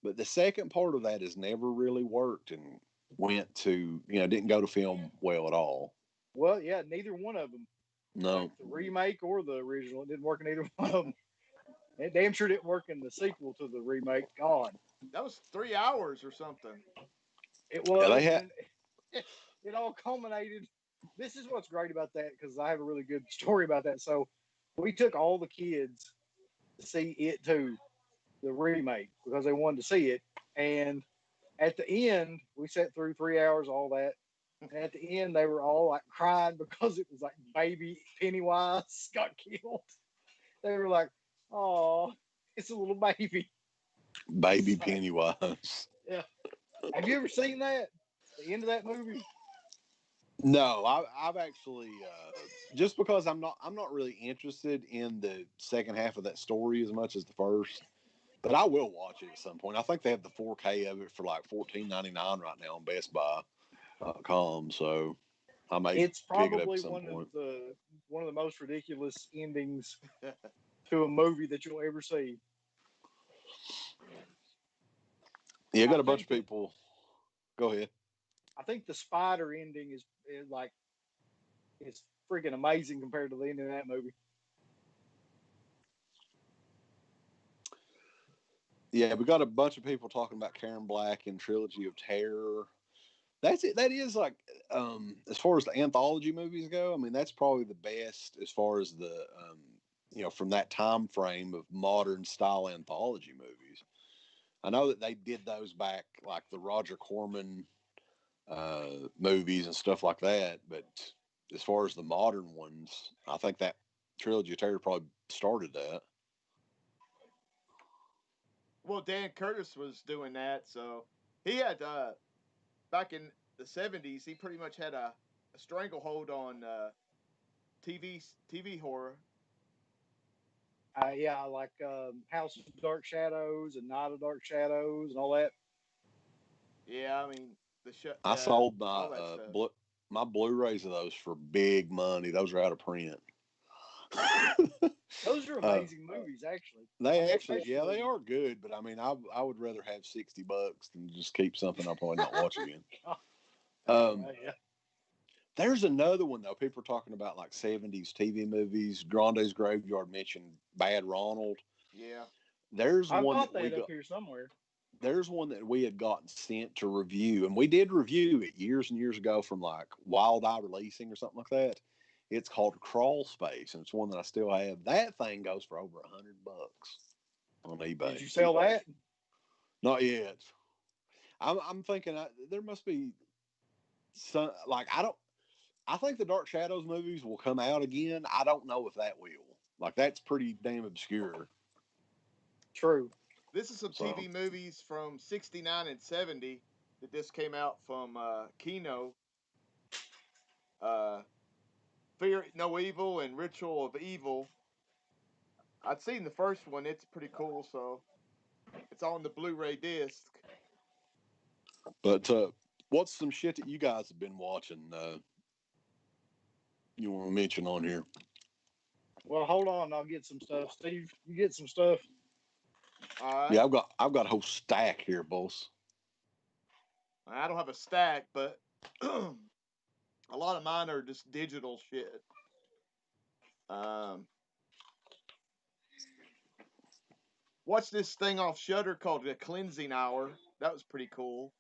but the second part of that has never really worked and went to, didn't go to film well at all. Well, yeah, neither one of them. No. Like the remake or the original, it didn't work in either one of them. It damn sure didn't work in the sequel to the remake. God. That was 3 hours or something. It was. Yeah, it all culminated. This is what's great about that, because I have a really good story about that. So we took all the kids to see It too, the remake, because they wanted to see it. And at the end, we sat through 3 hours, all that. And at the end, they were all like crying because it was like baby Pennywise got killed. They were like, "Oh, it's a little baby." Baby Pennywise. Yeah. Have you ever seen that? The end of that movie? No, I've actually just because I'm not really interested in the second half of that story as much as the first. But I will watch it at some point. I think they have the 4K of it for like $14.99 right now on BestBuy.com. So I may It's pick it up probably at some point. one of the most ridiculous endings to a movie that you'll ever see. Yeah, got a bunch of people. Go ahead. I think the spider ending is like, it's freaking amazing compared to the ending of that movie. Yeah, we got a bunch of people talking about Karen Black and Trilogy of Terror. That's it. That is like, as far as the anthology movies go, I mean, that's probably the best as far as the, from that time frame of modern style anthology movies. I know that they did those back, like the Roger Corman movies and stuff like that. But as far as the modern ones, I think that Trilogy of Terror probably started that. Well, Dan Curtis was doing that, so he had back in the 70s, he pretty much had a stranglehold on TV horror. Yeah, like House of Dark Shadows and Night of Dark Shadows and all that. Yeah, I mean I sold my my Blu-rays of those for big money. Those are out of print. Those are amazing movies, actually. They are good. But I mean, I would rather have $60 than just keep something I'll probably not watch again. Yeah. There's another one though. People are talking about like 70s TV movies. Grande's Graveyard mentioned Bad Ronald. Yeah. There's one that we got up here somewhere. There's one that we had gotten sent to review, and we did review it years and years ago from like Wild Eye Releasing or something like that. It's called Crawl Space, and it's one that I still have. That thing goes for over $100 on eBay. Did you sell that? Not yet. I'm thinking there must be some, like, I think the Dark Shadows movies will come out again. I don't know if that will. Like, that's pretty damn obscure. True. This is some TV movies from 69 and 70 that just came out from Kino. Fear No Evil and Ritual of Evil. I'd seen the first one. It's pretty cool, so it's on the Blu-ray disc. But what's some shit that you guys have been watching you want to mention on here? Well, hold on. I'll get some stuff. Steve, you get some stuff. Yeah, I've got a whole stack here, boss. I don't have a stack, but a lot of mine are just digital shit. Watch this thing off Shudder called The Cleansing Hour. That was pretty cool.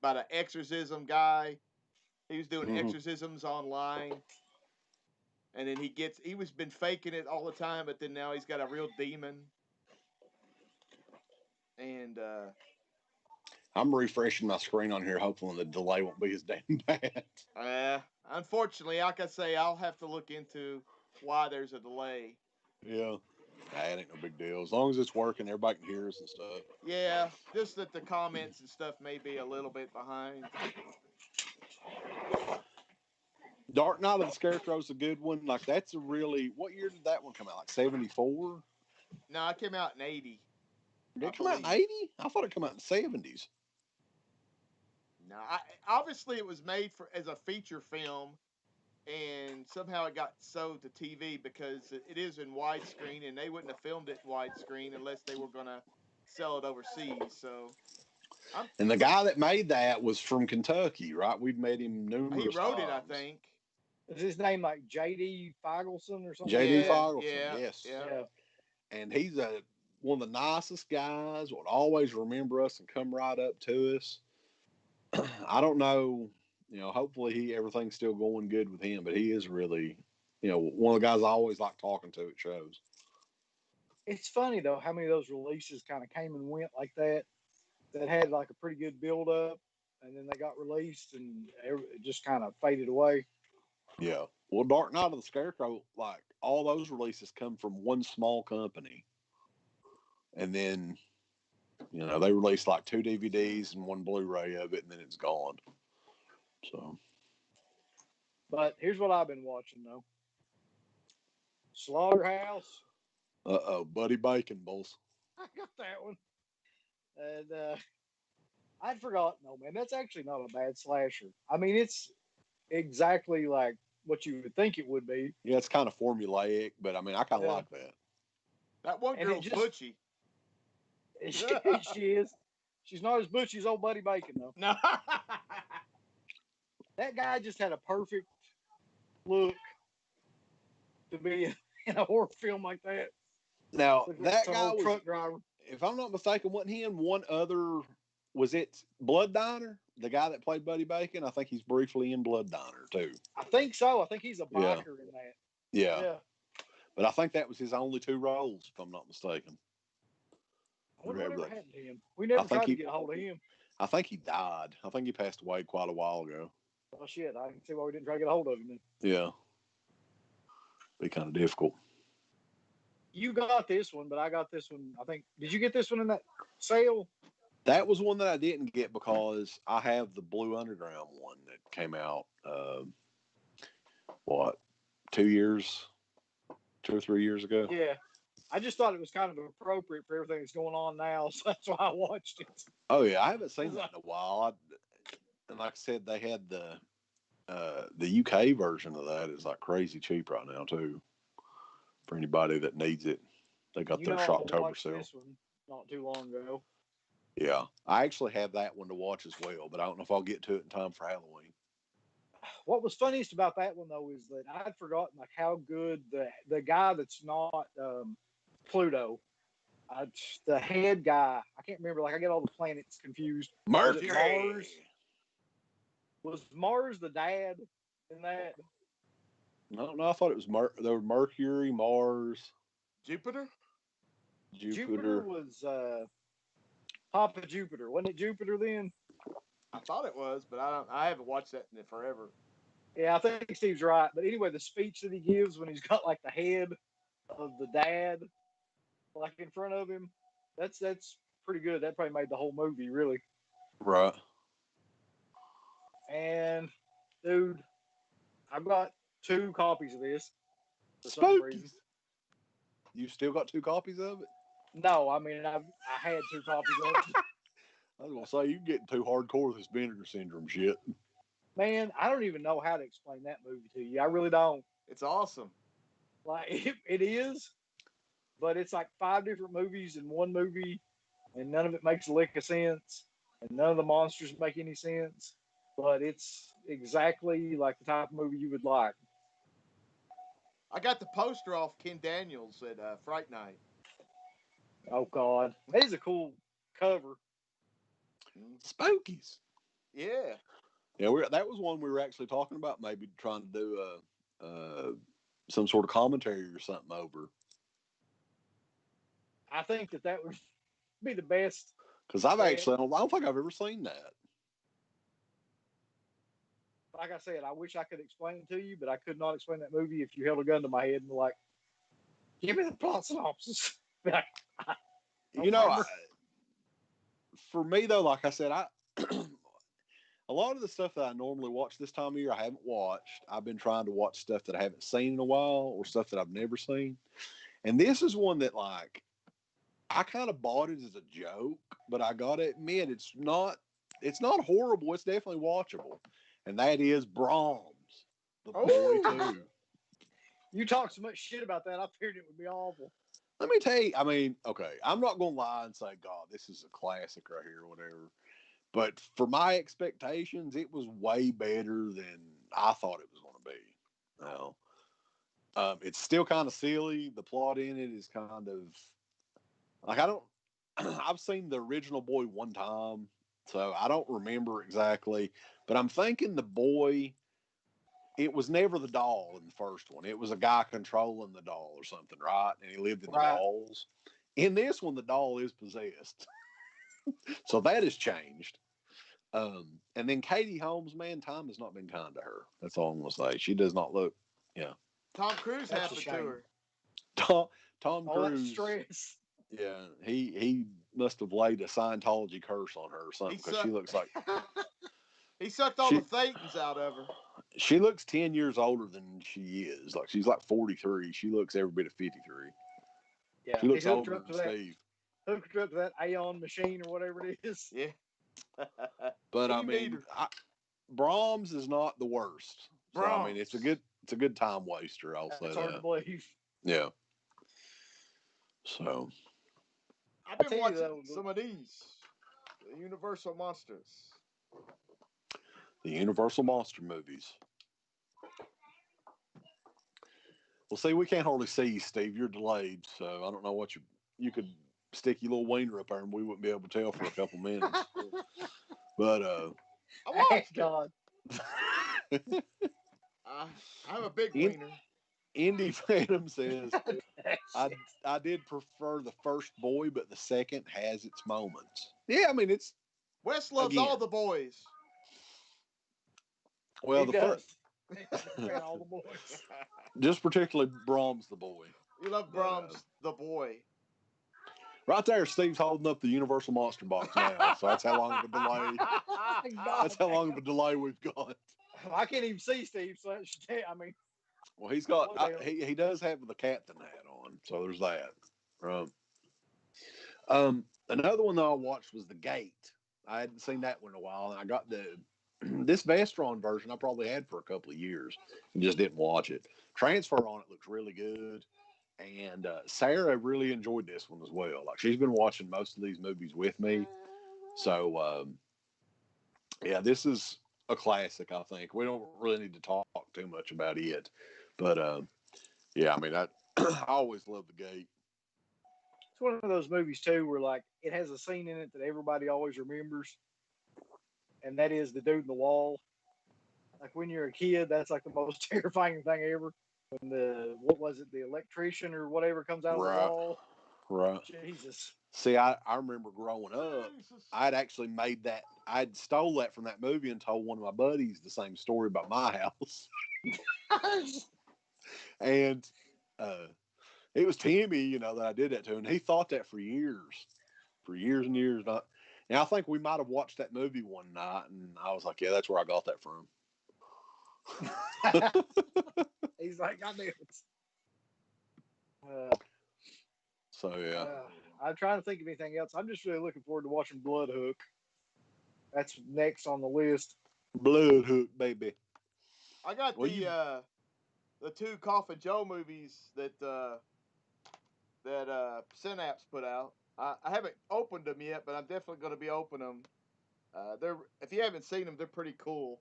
About an exorcism guy. He was doing exorcisms online. And then he was been faking it all the time, but then now he's got a real demon. And I'm refreshing my screen on here, hoping the delay won't be as damn bad. Unfortunately, like I say, I'll have to look into why there's a delay. Yeah. That ain't no big deal. As long as it's working, everybody can hear us and stuff. Yeah, just that the comments and stuff may be a little bit behind. Dark Knight of the Scarecrow's a good one. Like, that's a really... What year did that one come out? Like 74? No, it came out in 80. Did it come out in 80? I thought it came out in the 70s. No, obviously it was made as a feature film, and somehow it got sold to TV because it is in widescreen, and they wouldn't have filmed it in widescreen unless they were going to sell it overseas. So, and the guy that made that was from Kentucky, right? We've met him numerous times. He wrote it, I think. Is his name like J.D. Feigelson or something? J.D. Feigelson, yes. Yeah. And he's one of the nicest guys, would always remember us and come right up to us. I don't know, hopefully everything's still going good with him, but he is really, one of the guys I always like talking to at shows. It's funny, though, how many of those releases kind of came and went like that had like a pretty good build up, and then they got released and it just kind of faded away. Yeah. Well, Dark Knight of the Scarecrow, like, all those releases come from one small company. And then, they released like 2 DVDs and 1 Blu-ray of it, and then it's gone. So. But here's what I've been watching, though. Slaughterhouse. Buddy Bacon, boss. I got that one. And I'd forgotten. No, man, that's actually not a bad slasher. I mean, it's exactly like what you would think it would be. Yeah, it's kind of formulaic, but I mean, I kind of like that. That one girl's butchy. She is. She's not as butchy as old Buddy Bacon, though. No. That guy just had a perfect look to be in a horror film like that. Now, Like that some guy old was, truck driver. if I'm not mistaken, wasn't he in one other, was it Blood Diner? The guy that played Buddy Bacon? I think he's briefly in Blood Diner, too. I think so. I think he's a biker in that. Yeah. But I think that was his only 2 roles, if I'm not mistaken. I wonder whatever happened to him. We never tried to get a hold of him. I think he died. I think he passed away quite a while ago. Oh, shit. I can see why we didn't try to get a hold of him then. Yeah. Be kind of difficult. You got this one, but I got this one. I think, did you get this one in that sale? That was one that I didn't get because I have the Blue Underground one that came out, 2 or 3 years ago? Yeah. I just thought it was kind of appropriate for everything that's going on now, so that's why I watched it. Oh, yeah. I haven't seen that in a while. And like I said, they had the UK version of that is like crazy cheap right now, too, for anybody that needs it. They got their Shocktober sale. This one not too long ago. Yeah. I actually have that one to watch as well, but I don't know if I'll get to it in time for Halloween. What was funniest about that one, though, is that I'd forgotten like how good the guy that's not Pluto, the head guy, I can't remember, like I get all the planets confused. Mercury. Mars. Was Mars the dad in that? No, I thought it was there were Mercury, Mars, Jupiter. Jupiter was Papa Jupiter, wasn't it Jupiter then? I thought it was, but I haven't watched that in forever. Yeah, I think Steve's right. But anyway, the speech that he gives when he's got like the head of the dad like in front of him, that's pretty good. That probably made the whole movie, really. Right. And dude, I've got 2 copies of this for some reason. You still got 2 copies of it? No, I mean I had 2 copies of it. I was gonna say you getting too hardcore with this Vinegar Syndrome shit. Man, I don't even know how to explain that movie to you. I really don't. It's awesome. Like it is, but it's like 5 different movies in one movie, and none of it makes a lick of sense, and none of the monsters make any sense. But it's exactly like the type of movie you would like. I got the poster off Ken Daniels at Fright Night. Oh God, that is a cool cover. Spookies. Yeah. Yeah, that was one we were actually talking about, maybe trying to do some sort of commentary or something over. I think that would be the best. Because I don't think I've ever seen that. Like I said, I wish I could explain it to you, but I could not explain that movie if you held a gun to my head and were like, give me the plot synopsis. For me, though, like I said, a lot of the stuff that I normally watch this time of year, I haven't watched. I've been trying to watch stuff that I haven't seen in a while or stuff that I've never seen. And this is one that, like, I kind of bought it as a joke, but I got to admit, it's not horrible. It's definitely watchable. And that is Brahms, the boy too. You talk so much shit about that, I figured it would be awful. Let me tell you, I mean, okay, I'm not going to lie and say, God, this is a classic right here or whatever. But for my expectations, it was way better than I thought it was going to be. Now, it's still kind of silly. The plot in it is kind of like, I've seen the original boy one time, so I don't remember exactly. But I'm thinking the boy, it was never the doll in the first one. It was a guy controlling the doll or something, right? And he lived in the walls. In this one, the doll is possessed. So that has changed. And then Katie Holmes, man, time has not been kind to her. That's all I'm going to say. She does not look, Tom Cruise happened to her. Tom Cruise. Stress. Yeah, he must have laid a Scientology curse on her or something because she looks like... He sucked all the thetans out of her. She looks 10 years older than she is. Like, she's like 43. She looks every bit of 53. Yeah, she looks older than Steve. hooked up to that Aeon machine or whatever it is. Yeah. But I mean, Brahms is not the worst. So I mean, it's a good time waster. I'll say that. It's hard to believe. Yeah. So I've been watching some of these. The Universal Monsters. The Universal Monster movies. Well, see, we can't hardly see you, Steve. You're delayed, so I don't know what you could stick your little wiener up there, and we wouldn't be able to tell for a couple minutes. But I watched God. I have a big wiener. Indy Phantom says, I did prefer the first boy, but the second has its moments. Yeah, I mean, it's... Wes loves all the boys. Well, he the first... all the boys. Just particularly Brahms the boy. You love Brahms the boy. Right there, Steve's holding up the Universal Monster box now, so that's how long of a delay. That's how long of a delay we've got. I can't even see Steve, so I mean. Well, he's got he does have the captain hat on, so there's that. Another one that I watched was The Gate. I hadn't seen that one in a while, and I got this Vestron version I probably had for a couple of years and just didn't watch it. Transfer on it looks really good. And Sarah really enjoyed this one as well. Like, she's been watching most of these movies with me. So, yeah, this is a classic, I think. We don't really need to talk too much about it. But, yeah, I mean, I always love The Gate. It's one of those movies, too, where, like, it has a scene in it that everybody always remembers. And that is the dude in the wall. Like, when you're a kid, that's, like, the most terrifying thing ever. When the electrician or whatever comes out of the wall. Right. Jesus. See, I remember growing up, I'd actually made that, I'd stole that from that movie and told one of my buddies the same story about my house. And it was Timmy, that I did that to, and he thought that for years and years. And I think we might have watched that movie one night, and I was like, yeah, that's where I got that from. He's like, I knew it. So, yeah. I'm trying to think of anything else. I'm just really looking forward to watching Bloodhook. That's next on the list. Bloodhook, baby. I got the two Coffin Joe movies that Synapse put out. I haven't opened them yet, but I'm definitely going to be opening them. If you haven't seen them, they're pretty cool.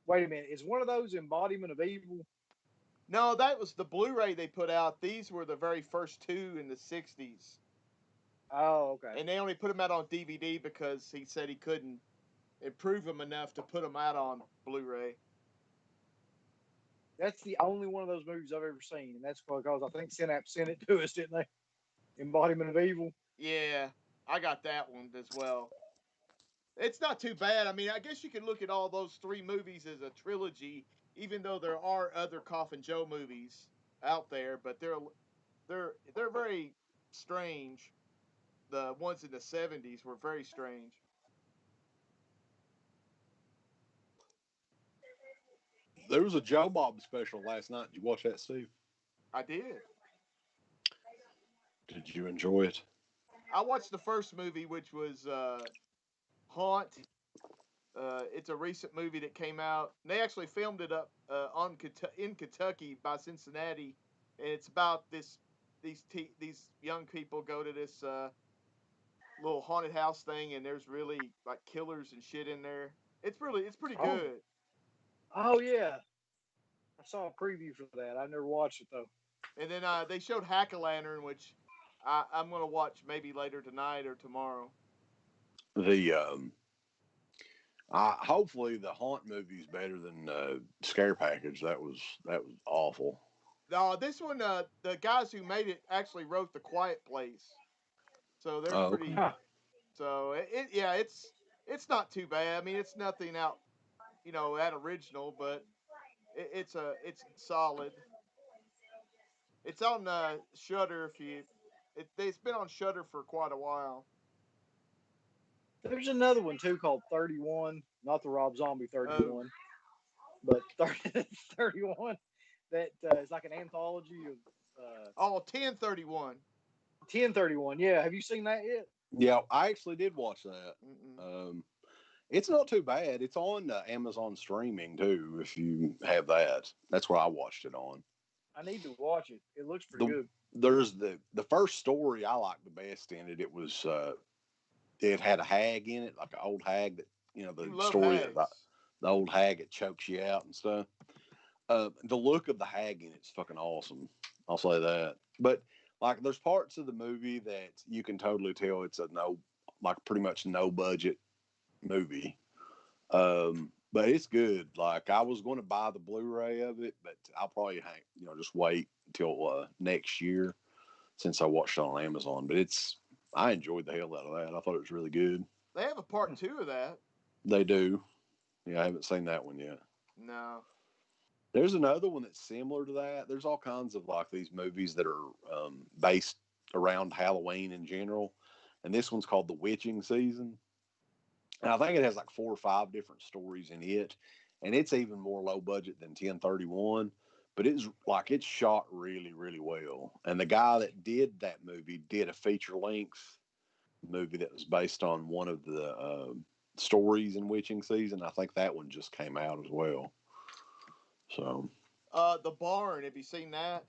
Wait a minute. Is one of those Embodiment of Evil? No, that was the Blu-ray they put out. These were the very first two in the 60s. Oh, okay. And they only put them out on DVD because he said he couldn't improve them enough to put them out on Blu-ray. That's the only one of those movies I've ever seen, and that's because I think Synapse sent it to us, didn't they? Embodiment of Evil. Yeah, I got that one as well. It's not too bad. I mean, I guess you could look at all those three movies as a trilogy, even though there are other Coffin Joe movies out there, but they're very strange. The ones in the 70s were very strange. There was a Joe Bob special last night. Did you watch that, Steve? I did. Did you enjoy it? I watched the first movie, which was Haunt. It's a recent movie that came out. They actually filmed it up in Kentucky by Cincinnati, and it's about these young people go to this little haunted house thing, and there's really like killers and shit in there. It's pretty good. Oh yeah, I saw a preview for that. I never watched it though. And then they showed Hack-A-Lantern, which I'm gonna watch maybe later tonight or tomorrow. Hopefully the Haunt movie is better than Scare Package. That was awful. No, this one the guys who made it actually wrote The Quiet Place, so they're pretty. Okay. So it's not too bad. I mean, it's nothing out, that original, but it's solid. It's on Shudder. It's been on Shudder for quite a while. There's another one too called 31, not the Rob Zombie 31, but 31 that is like an anthology of. 1031. 1031. Yeah, have you seen that yet? Yeah, I actually did watch that. It's not too bad. It's on Amazon streaming too. If you have that, that's where I watched it on. I need to watch it. It looks pretty good. There's the first story I liked the best in it. It was it had a hag in it, like an old hag that the story of the old hag that chokes you out and stuff. The look of the hag in it's fucking awesome. I'll say that. But like, there's parts of the movie that you can totally tell it's pretty much no budget movie. But it's good. Like, I was going to buy the Blu-ray of it, but I'll probably just wait until next year since I watched it on Amazon. But I enjoyed the hell out of that. I thought it was really good. They have a part 2 of that. They do. Yeah, I haven't seen that one yet. No. There's another one that's similar to that. There's all kinds of like these movies that are based around Halloween in general. And this one's called The Witching Season. And I think it has like 4 or 5 different stories in it. And it's even more low budget than 1031. But it's shot really, really well. And the guy that did that movie did a feature-length movie that was based on one of the stories in Witching Season. I think that one just came out as well. So, The Barn, have you seen that?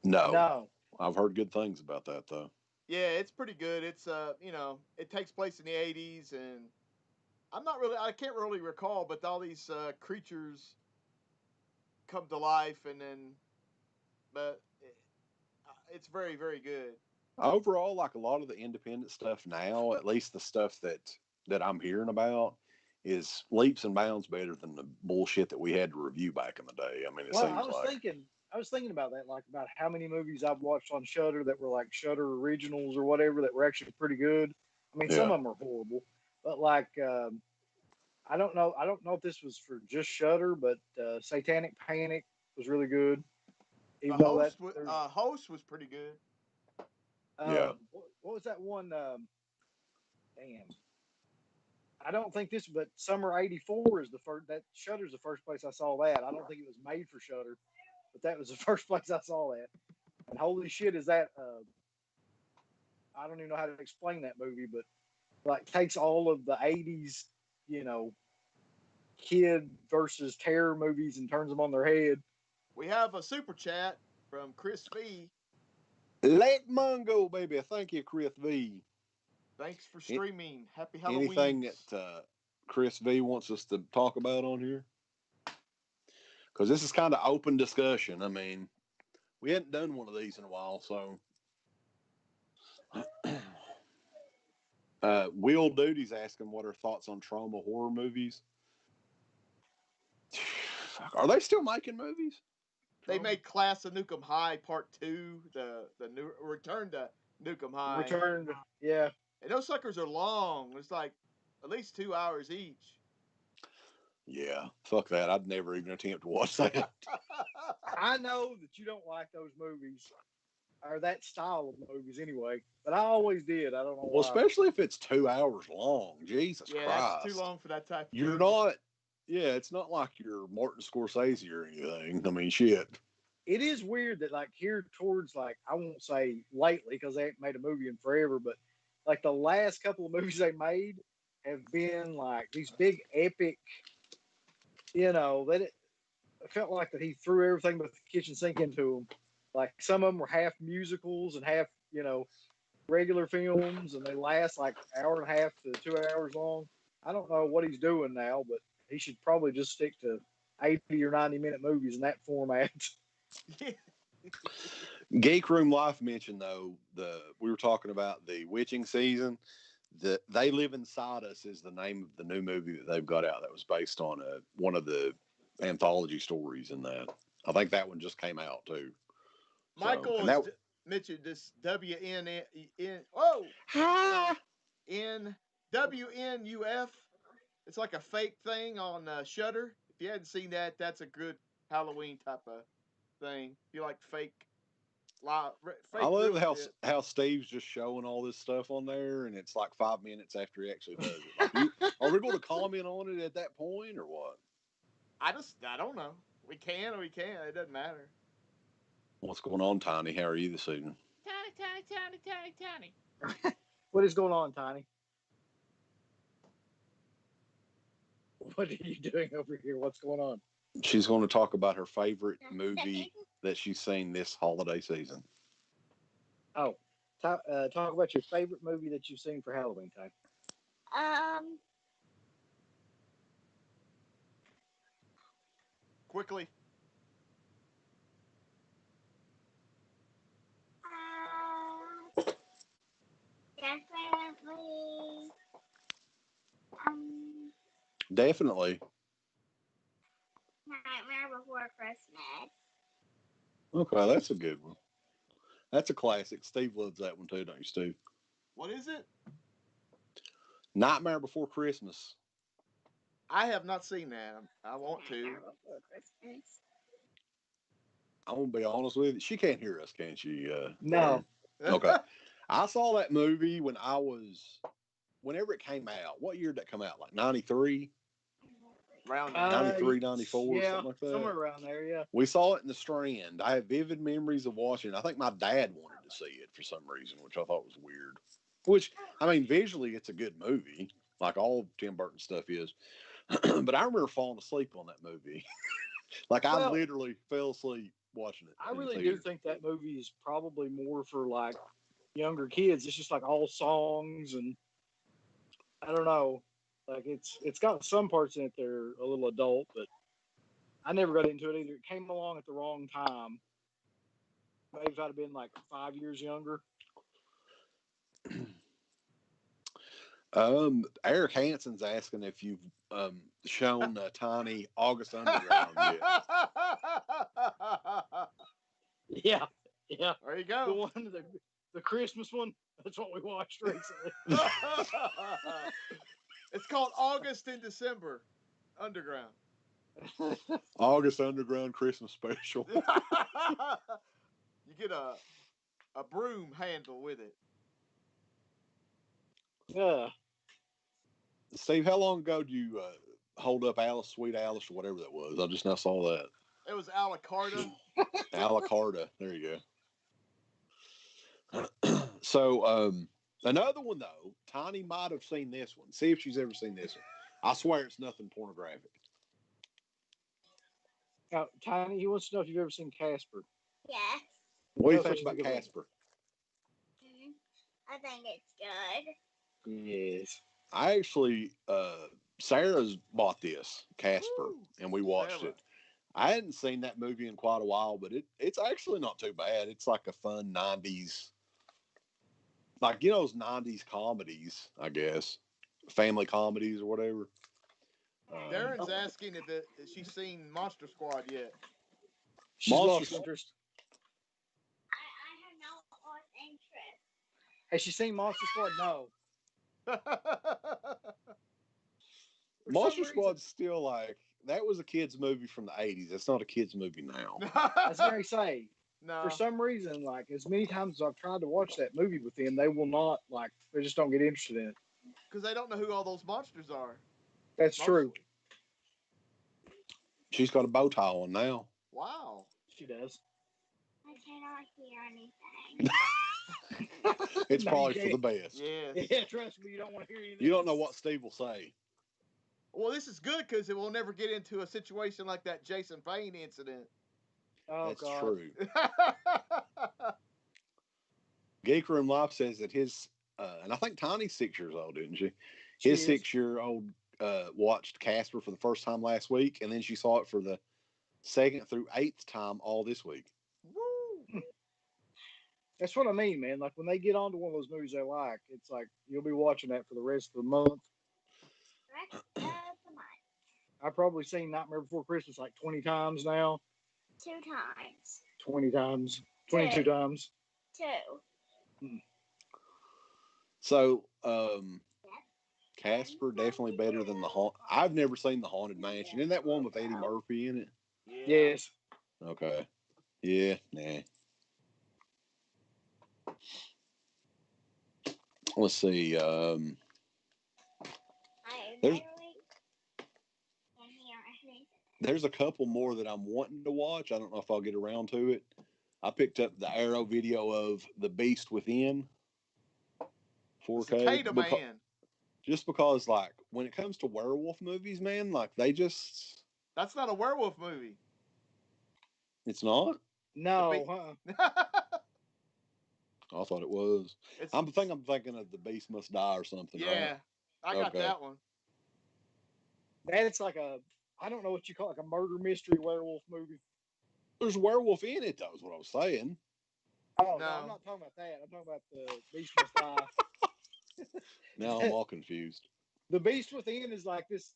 No. I've heard good things about that though. Yeah, it's pretty good. It's it takes place in the 80s, and I can't really recall, but all these creatures come to life, but it's very, very good. Overall, like a lot of the independent stuff now, at least the stuff that I'm hearing about, is leaps and bounds better than the bullshit that we had to review back in the day. I mean, I was thinking about that, like about how many movies I've watched on Shudder that were like Shudder originals or whatever that were actually pretty good. I mean, some of them are horrible, but like I don't know if this was for just Shudder, but Satanic Panic was really good. Even though Host was pretty good. Yeah. What was that one? Damn. I don't think but Summer '84 is the first. That Shudder's the first place I saw that. I don't think it was made for Shudder, but that was the first place I saw that. And holy shit, is that? I don't even know how to explain that movie, but like takes all of the '80s, kid versus terror movies and turns them on their head. We have a super chat from Chris V. Lake Mungo, baby. Thank you, Chris V. Thanks for streaming. Happy Halloween. Anything that Chris V wants us to talk about on here? Because this is kind of open discussion. I mean, we hadn't done one of these in a while, so. Will Duty's asking what our thoughts on trauma horror movies. Are they still making movies? They made Class of Nukem High Part 2, the new Return to Nukem High. Yeah. And those suckers are long. It's like at least 2 hours each. Yeah, fuck that. I'd never even attempt to watch that. I know that you don't like those movies, or that style of movies anyway, but I always did. I don't know why. Well, especially if it's 2 hours long. Jesus Christ. Yeah, that's too long for that type of You're not, it's not like you're Martin Scorsese or anything. I mean, shit. It is weird that, like, here towards, like, I won't say lately because they haven't made a movie in forever, but, like, the last couple of movies they made have been, like, these big epic, that it felt like that he threw everything but the kitchen sink into them. Like, some of them were half musicals and half, regular films, and they last, like, an hour and a half to 2 hours long. I don't know what he's doing now, but he should probably just stick to 80 or 90-minute movies in that format. Geek Room Life mentioned though we were talking about the Witching Season. The They Live Inside Us is the name of the new movie that they've got out that was based on one of the anthology stories in that. I think that one just came out too. Michael mentioned this WNUF. It's like a fake thing on Shudder. If you hadn't seen that, that's a good Halloween type of thing. If you like fake I love how Steve's just showing all this stuff on there, and it's like 5 minutes after he actually does it. Like, are we going to comment on it at that point, or what? I don't know. We can or we can't. It doesn't matter. What's going on, Tiny? How are you this evening? Tiny. What is going on, Tiny? What are you doing over here? What's going on? She's going to talk about her favorite movie that she's seen this holiday season. Oh, talk about your favorite movie that you've seen for Halloween time. Quickly. Definitely. Nightmare Before Christmas. Okay, that's a good one. That's a classic. Steve loves that one too, don't you, Steve? What is it? Nightmare Before Christmas. I have not seen that. I want to. Nightmare Before Christmas. I'm going to be honest with you. She can't hear us, can she? No. Okay. I saw that movie whenever it came out. What year did that come out? Like 93? Around 93, 94, yeah, something like that. Somewhere around there, yeah. We saw it in the Strand. I have vivid memories of watching it. I think my dad wanted to see it for some reason, which I thought was weird. Which, I mean, visually, it's a good movie, like all Tim Burton stuff is. But I remember falling asleep on that movie. I literally fell asleep watching it. I really do think that movie is probably more for like younger kids. It's just like all songs, and I don't know. Like it's got some parts in it that are a little adult, but I never got into it either. It came along at the wrong time. Maybe if I'd have been like 5 years younger. Eric Hansen's asking if you've shown Tiny August Underground yet. Yeah. There you go. The one, the Christmas one. That's what we watched recently. It's called August and December Underground. August Underground Christmas Special. You get a broom handle with it. Yeah. Steve, how long ago did you hold up Alice, Sweet Alice, or whatever that was? I just now saw that. It was a la carte. A la carte. There you go. So, another one, though, Tiny might have seen this one. See if she's ever seen this one. I swear it's nothing pornographic. Now, Tiny, he wants to know if you've ever seen Casper. Yes. What do you think about Casper? I think it's good. Yes. I actually, Sarah's bought this, Casper, and we watched it. I hadn't seen that movie in quite a while, but it's actually not too bad. It's like a fun 90s, like, you know, those 90s comedies, I guess. Family comedies or whatever. Darren's asking if she's seen Monster Squad yet. She's lost interest. I have no interest. Has she seen Monster Squad? No. Monster Squad's still like, that was a kid's movie from the 80s. That's not a kid's movie now. I was going to say, no. For some reason, like, as many times as I've tried to watch that movie with them, they will not, like, they just don't get interested in it. Because they don't know who all those monsters are. That's true. She's got a bow tie on now. Wow. She does. I cannot hear anything. It's probably for the best. Yes. Yeah, trust me, you don't want to hear anything. You don't know what Steve will say. Well, this is good because it will never get into a situation like that Jason Payne incident. Oh, That's God. true. Geek Room Life says that his, and I think Tiny's 6 years old, didn't she? His 6-year-old watched Casper for the first time last week, and then she saw it for the 2nd through 8th time all this week. Woo! That's what I mean, man. Like, when they get onto one of those movies they like, it's like you'll be watching that for the rest of the month. I've probably seen Nightmare Before Christmas like 20 times now. 2 times. 20 times. 22 times. 2. So, Casper definitely better than the Haunted. I've never seen the Haunted Mansion. Isn't that one with Eddie Murphy in it? Yes. Okay. Yeah. Nah. Let's see. There's a couple more that I'm wanting to watch. I don't know if I'll get around to it. I picked up the Arrow video of The Beast Within 4K. Cicada Man. Just because, like, when it comes to werewolf movies, man, like, they just... That's not a werewolf movie. It's not? No, I thought it was. I'm thinking of The Beast Must Die or something. Yeah, right? I got that one. That's like I don't know what you call it, like a murder mystery werewolf movie. There's a werewolf in it, though, is what I was saying. Oh, no, I'm not talking about that. I'm talking about The Beast Must Die. Now I'm all confused. The Beast Within is like this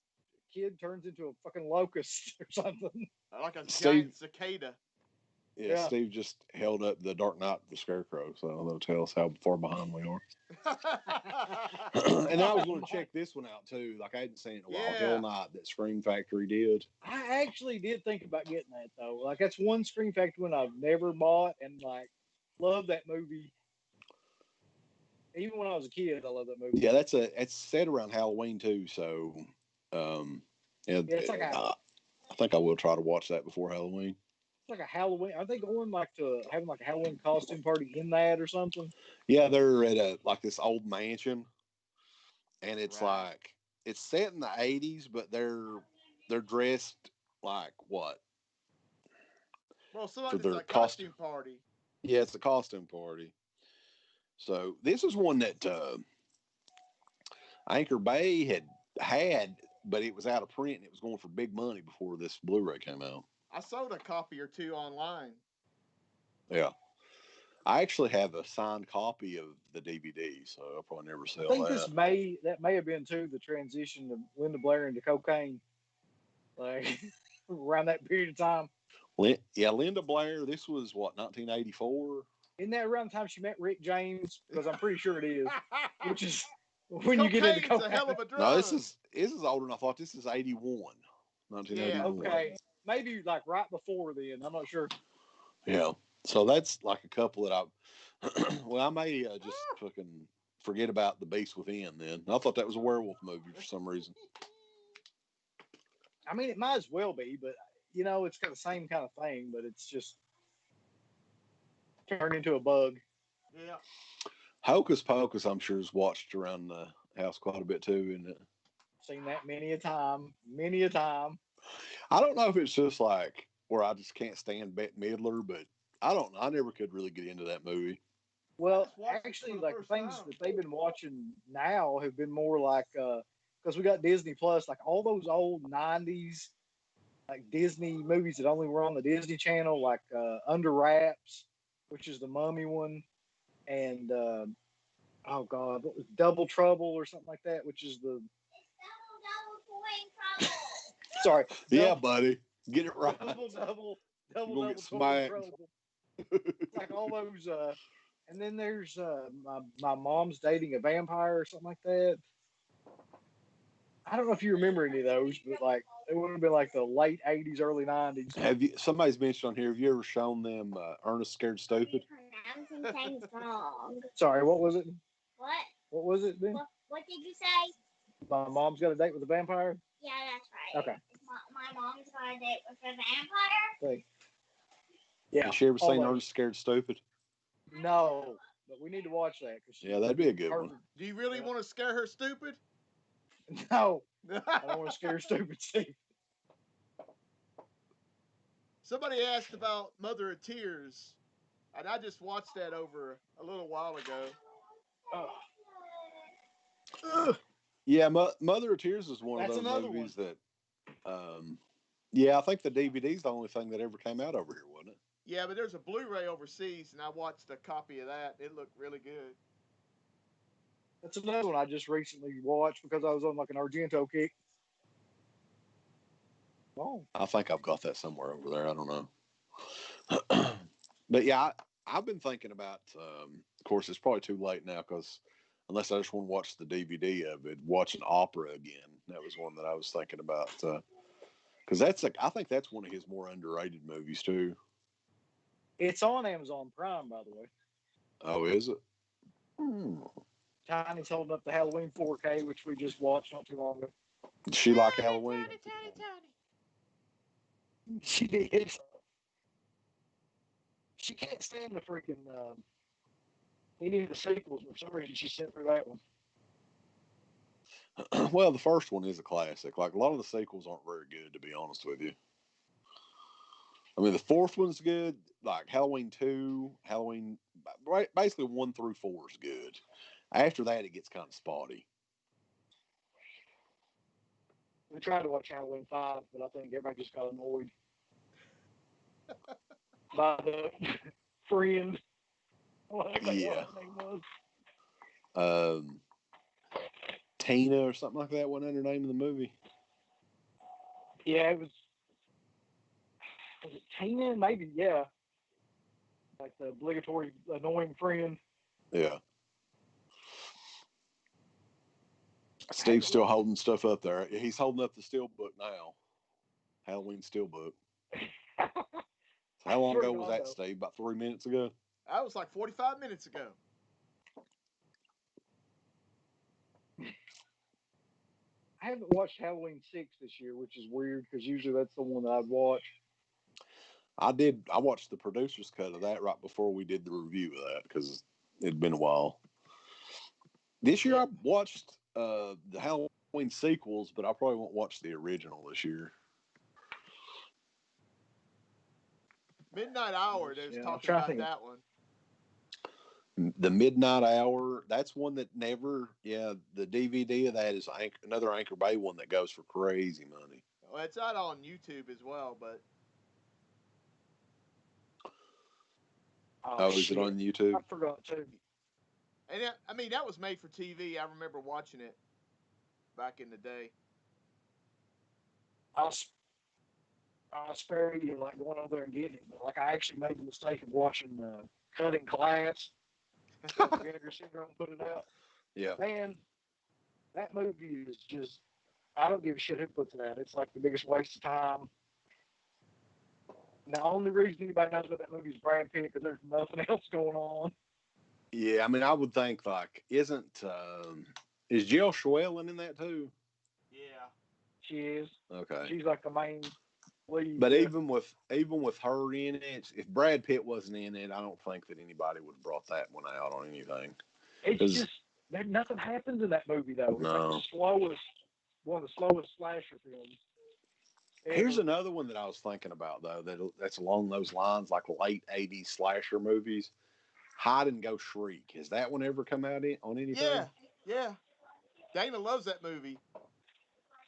kid turns into a fucking locust or something. Like a giant cicada. Yeah, Steve just held up The Dark Knight, the Scarecrow, so that'll tell us how far behind we are. And I was going to check this one out, too. Like, I hadn't seen it in a while. Hell Night, that Scream Factory did. I actually did think about getting that, though. Like, that's one Scream Factory one I've never bought, and, like, love that movie. Even when I was a kid, I love that movie. Yeah, it's set around Halloween, too, so, it's like I think I will try to watch that before Halloween. Like a Halloween. Are they going like to having like a Halloween costume party in that or something? Yeah, they're at like this old mansion, and it's like it's set in the 80s, but they're dressed like what? Well, so it's a costume party. Yeah, it's a costume party. So this is one that Anchor Bay had, but it was out of print and it was going for big money before this Blu-ray came out. I sold a copy or two online. Yeah. I actually have a signed copy of the DVD, so I'll probably never sell that. I think that may have been too the transition of Linda Blair into cocaine, like around that period of time. Yeah, Linda Blair. This was what 1984. Isn't that around the time she met Rick James? Because I'm pretty sure it is. Which is when you get into cocaine. A hell of a drug. No, this is older than I thought. This is 81. 1981. Yeah, okay. Maybe like right before then. I'm not sure. Yeah. So that's like a couple that well, I may just fucking forget about The Beast Within then. I thought that was a werewolf movie for some reason. I mean, it might as well be, but you know, it's got the same kind of thing, but it's just turned into a bug. Yeah. Hocus Pocus, I'm sure, is watched around the house quite a bit too, isn't it? Seen that many a time. Many a time. I don't know if it's just like where I just can't stand Bette Midler, but I don't know. I never could really get into that movie. Well, actually, like the things that they've been watching now have been more like, because we got Disney Plus, like all those old 90s, like Disney movies that only were on the Disney Channel, like Under Wraps, which is the Mummy one, and, oh God, what was Double Trouble or something like that, which is the... Sorry. Yeah, buddy. Get it right. Double smacked. trouble. It's like all those, and then there's my mom's dating a vampire or something like that. I don't know if you remember any of those, but like it would have been like the late 80s, early 90s. Somebody's mentioned on here, have you ever shown them Ernest Scared Stupid? Pronouncing things wrong. Sorry, what was it? What? What was it then? What did you say? My mom's got a date with a vampire? Yeah, that's right. Okay. My mom's got a date with a vampire? Okay. Yeah. Has she ever seen Ernest Scared Stupid? No, but we need to watch that. Yeah, that'd be a good one. Do you really want to scare her stupid? No. I don't want to scare her stupid, Steve. Somebody asked about Mother of Tears, and I just watched that over a little while ago. Yeah, Mother of Tears is one of those movies that, yeah, I think the DVD's the only thing that ever came out over here, wasn't it? Yeah, but there's a Blu-ray overseas, and I watched a copy of that. It looked really good. That's another one I just recently watched because I was on like an Argento kick. Oh. I think I've got that somewhere over there. I don't know. But yeah, I've been thinking about, of course, it's probably too late now because unless I just want to watch the DVD of it, watch an opera again. That was one that I was thinking about. Because I think that's one of his more underrated movies too. It's on Amazon Prime, by the way. Oh, is it? Tiny's holding up the Halloween 4K, which we just watched not too long ago. Did she like Halloween? She did. She can't stand the freaking any of the sequels. For some reason, she sent through that one. Well, the first one is a classic. Like, a lot of the sequels aren't very good, to be honest with you. I mean, the fourth one's good. Like Halloween 2, basically 1 through 4 is good. After that, it gets kind of spotty. We tried to watch Halloween 5, but I think everybody just got annoyed by the friend. Yeah. What her name was. Tina or something like that. Wasn't her name in the movie? Yeah, it was it Tina? Maybe, yeah. Like the obligatory annoying friend. Yeah. Steve's still holding stuff up there. He's holding up the Steelbook now. Halloween Steelbook. How long ago was that, Steve? About 3 minutes ago? That was like 45 minutes ago. I haven't watched Halloween 6 this year, which is weird because usually that's the one that I'd watch. I watched the producer's cut of that right before we did the review of that because it'd been a while. This year I watched the Halloween sequels, but I probably won't watch the original this year. Midnight Hour, there's talking about that one. The Midnight Hour, that's one that never, the DVD of that is another Anchor Bay one that goes for crazy money. Well, it's out on YouTube as well, but. Oh, is it on YouTube? I forgot too. And I mean, that was made for TV. I remember watching it back in the day. I'll spare you like going over there and getting it. But like I actually made the mistake of watching Cutting Class. Vinegar Syndrome put it out. Yeah. Man, that movie is just, I don't give a shit who puts it out. It's like the biggest waste of time. And the only reason anybody knows about that movie is Brad Pitt because there's nothing else going on. Yeah, I mean, I would think like, is Jill Schwellen in that too? Yeah, she is. Okay, she's like the main lead. But even with her in it, if Brad Pitt wasn't in it, I don't think that anybody would have brought that one out on anything. It's just nothing happens in that movie though. No. It's like one of the slowest slasher films. Here's another one that I was thinking about though that's along those lines, like late '80s slasher movies. Hide and Go Shriek. Has that one ever come out on anything? Yeah. Dana loves that movie.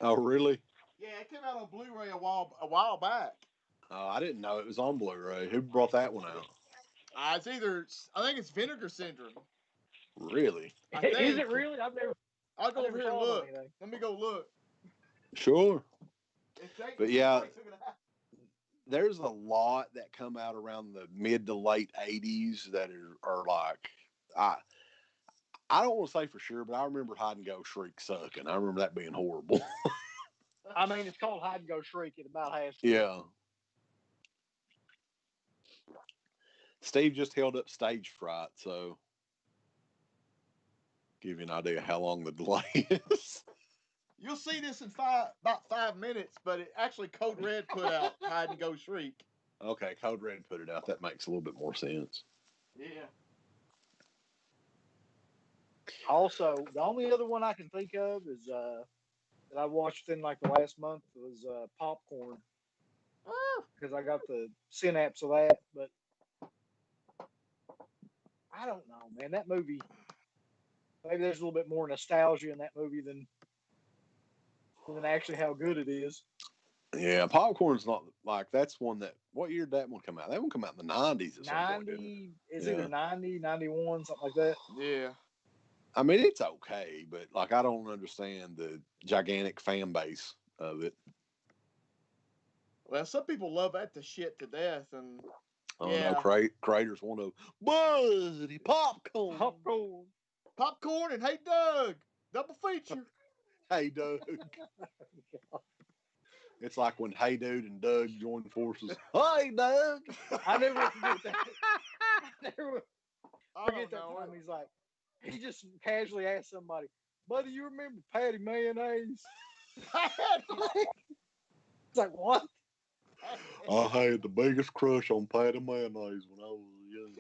Oh, really? Yeah, it came out on Blu-ray a while back. Oh, I didn't know it was on Blu-ray. Who brought that one out? I think it's Vinegar Syndrome. Really? Is it really? I'll go over here and look. Let me go look. Sure. But yeah, there's a lot that come out around the mid to late '80s that are like, I don't want to say for sure, but I remember Hide and Go Shriek sucking. I remember that being horrible. I mean, it's called Hide and Go Shriek. It about has to. Yeah. Steve just held up Stage Fright, so give you an idea how long the delay is. You'll see this in about 5 minutes, but it actually Code Red put out Hide and Go Shriek. Okay, Code Red put it out. That makes a little bit more sense. Yeah. Also, the only other one I can think of is that I watched in like the last month was Popcorn. Because I got the synapse of that, but I don't know, man. That movie, maybe there's a little bit more nostalgia in that movie than actually how good it is. Yeah, Popcorn's not like, that's one that, what year did that one come out? That one come out in the 90s or something. Either 90, 91, something like that. Yeah. I mean, it's okay, but like, I don't understand the gigantic fan base of it. Well, some people love that to shit to death, and no, Crater's one of Buddy Popcorn, and Hey Doug, double feature. Hey Doug. It's like when Hey Dude and Doug join forces. Hey Doug. I never forget that. I never forget that time. He's like, he just casually asked somebody, "Buddy, you remember Patty Mayonnaise?" It's like, what? I had the biggest crush on Patty Mayonnaise when I was young.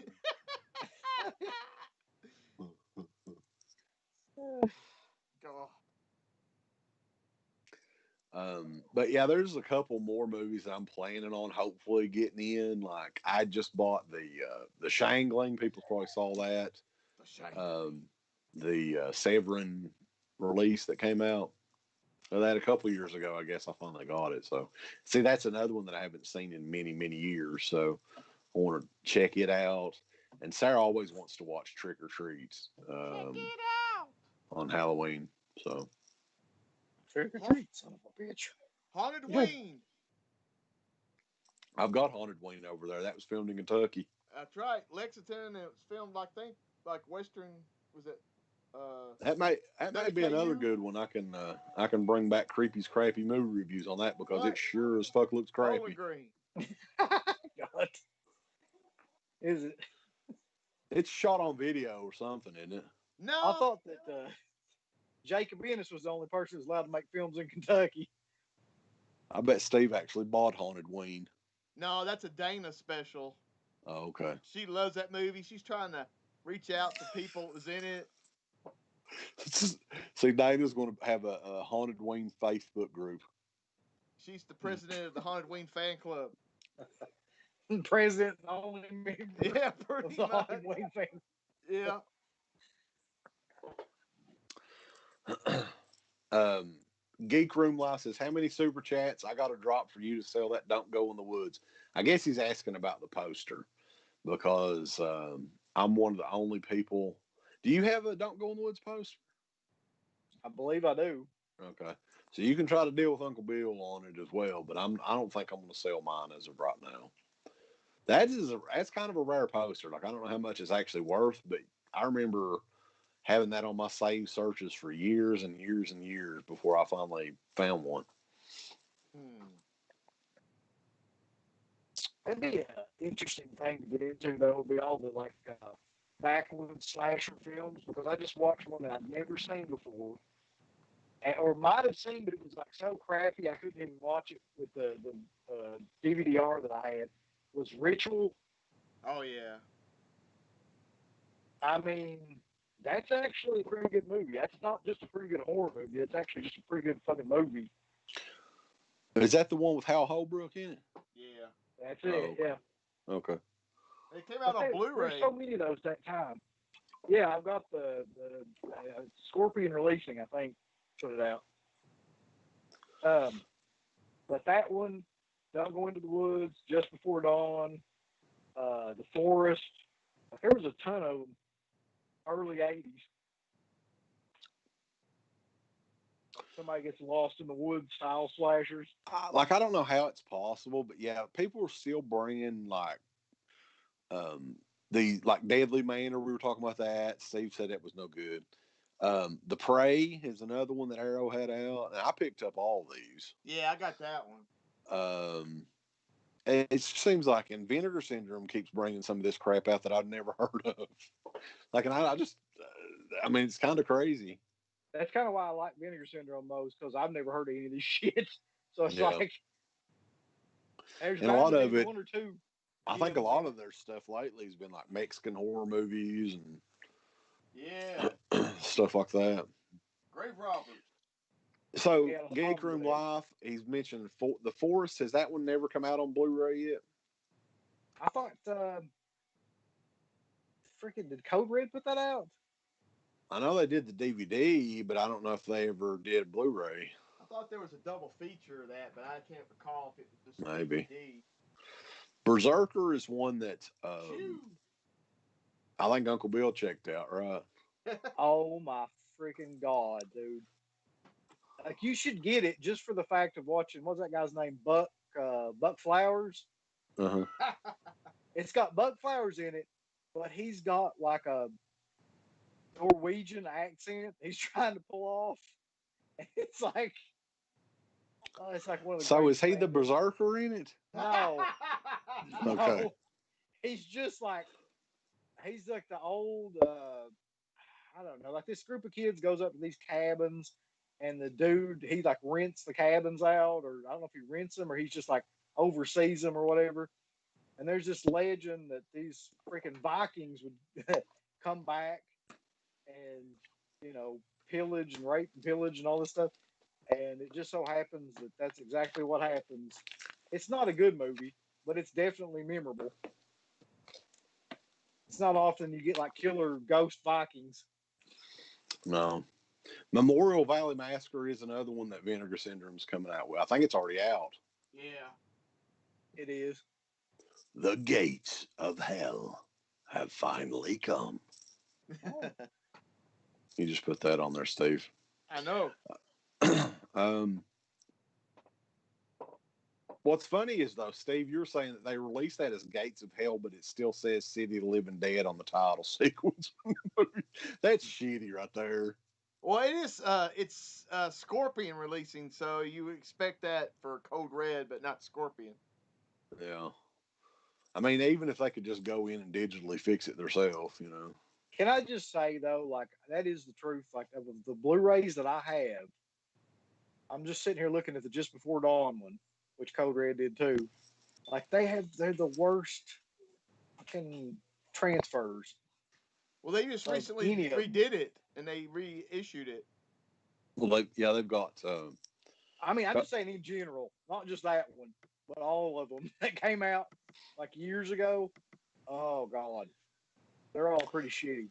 But yeah, there's a couple more movies that I'm planning on hopefully getting in. Like I just bought the Shangling. People probably saw that. The Severin release that came out. That a couple years ago, I guess I finally got it. So, see, that's another one that I haven't seen in many, many years. So, I want to check it out. And Sarah always wants to watch Trick or Treats on Halloween. So, Trick or Treat, son of a bitch. Haunted Ween. I've got Haunted Ween over there. That was filmed in Kentucky. That's right, Lexington. And it was filmed, like Western. Was it? That may be another good one. I can bring back Creepy's crappy movie reviews on that because it sure as fuck looks crappy. God. Is it? It's shot on video or something, isn't it? No. I thought that Jacob Ennis was the only person who's allowed to make films in Kentucky. I bet Steve actually bought Haunted Ween. No, that's a Dana special. Oh, okay. She loves that movie. She's trying to reach out to people that was in it. See, Dana's going to have a Haunted Ween Facebook group. She's the president of the Haunted Ween fan club. President, only member. Yeah, pretty the much. Haunted Ween fan. Yeah. Geek Room Life says, how many super chats I got a drop for you to sell that Don't Go in the Woods? I guess he's asking about the poster because I'm one of the only people. Do you have a Don't Go in the Woods poster? I believe I do. Okay. So you can try to deal with Uncle Bill on it as well, but I don't think I'm going to sell mine as of right now. That's kind of a rare poster. Like I don't know how much it's actually worth, but I remember having that on my saved searches for years and years and years before I finally found one. That'd be an interesting thing to get into, though, would be all the, backwoods slasher films, because I just watched one that I'd never seen before, or might have seen, but it was, so crappy I couldn't even watch it with the DVD-R that I had, was Ritual. Oh, yeah. I mean, that's actually a pretty good movie. That's not just a pretty good horror movie. It's actually just a pretty good fucking movie. Is that the one with Hal Holbrook in it? Yeah. That's it, yeah. Okay. It came out on Blu-ray. There's so many of those that time. Yeah, I've got the Scorpion Releasing, I think, put it out. But that one, Don't Go Into the Woods, Just Before Dawn, The Forest. There was a ton of them. Early 80s. Somebody gets lost in the woods style slashers. I don't know how it's possible, but yeah, people are still bringing Deadly Manor. We were talking about that. Steve said it was no good. The Prey is another one that Arrow had out, and I picked up all these. Yeah, I got that one. And it seems like in Vinegar Syndrome keeps bringing some of this crap out that I've never heard of. It's kind of crazy. That's kind of why I like Vinegar Syndrome most, because I've never heard of any of these shit. So it's there's and a lot of it. One or two. I think a lot of their stuff lately has been like Mexican horror movies and stuff like that. Grave Robbers. So, Geek Room Life, he's mentioned The Forest. Has that one never come out on Blu-ray yet? I thought, did Code Red put that out? I know they did the DVD, but I don't know if they ever did Blu-ray. I thought there was a double feature of that, but I can't recall if it was just maybe. DVD. Berserker is one that I think Uncle Bill checked out, right? Oh my freaking God, dude. Like, you should get it just for the fact of watching, what's that guy's name? Buck Flowers? Uh-huh. It's got Buck Flowers in it, but he's got like a Norwegian accent he's trying to pull off. It's like one of the. So is he the Berserker in it? No. Okay. No. He's just like, he's like the old, I don't know, like this group of kids goes up to these cabins, and the dude, he like rents the cabins out, or I don't know if he rents them or he's just like oversees them or whatever. And there's this legend that these freaking Vikings would come back and, you know, pillage and rape and pillage and all this stuff. And it just so happens that that's exactly what happens. It's not a good movie, but it's definitely memorable. It's not often you get like killer ghost Vikings. No. Memorial Valley Massacre is another one that Vinegar Syndrome's coming out with. I think it's already out. Yeah. It is. The gates of hell have finally come. You just put that on there, Steve. I know. What's funny is, though, Steve, you're saying that they released that as Gates of Hell, but it still says City of the Living Dead on the title sequence. That's shitty right there. Well, it is. It's Scorpion releasing, so you expect that for Code Red, but not Scorpion. Yeah. I mean, even if they could just go in and digitally fix it themselves, you know. Can I just say, though, like, that is the truth. Like, of the Blu-rays that I have, I'm just sitting here looking at the Just Before Dawn one, which Code Red did too. Like, they're the worst fucking transfers. Well, they just recently redid it, and they reissued it. Well, they've got... I mean, I'm just saying in general, not just that one, but all of them that came out, like, years ago. Oh, God. They're all pretty shitty.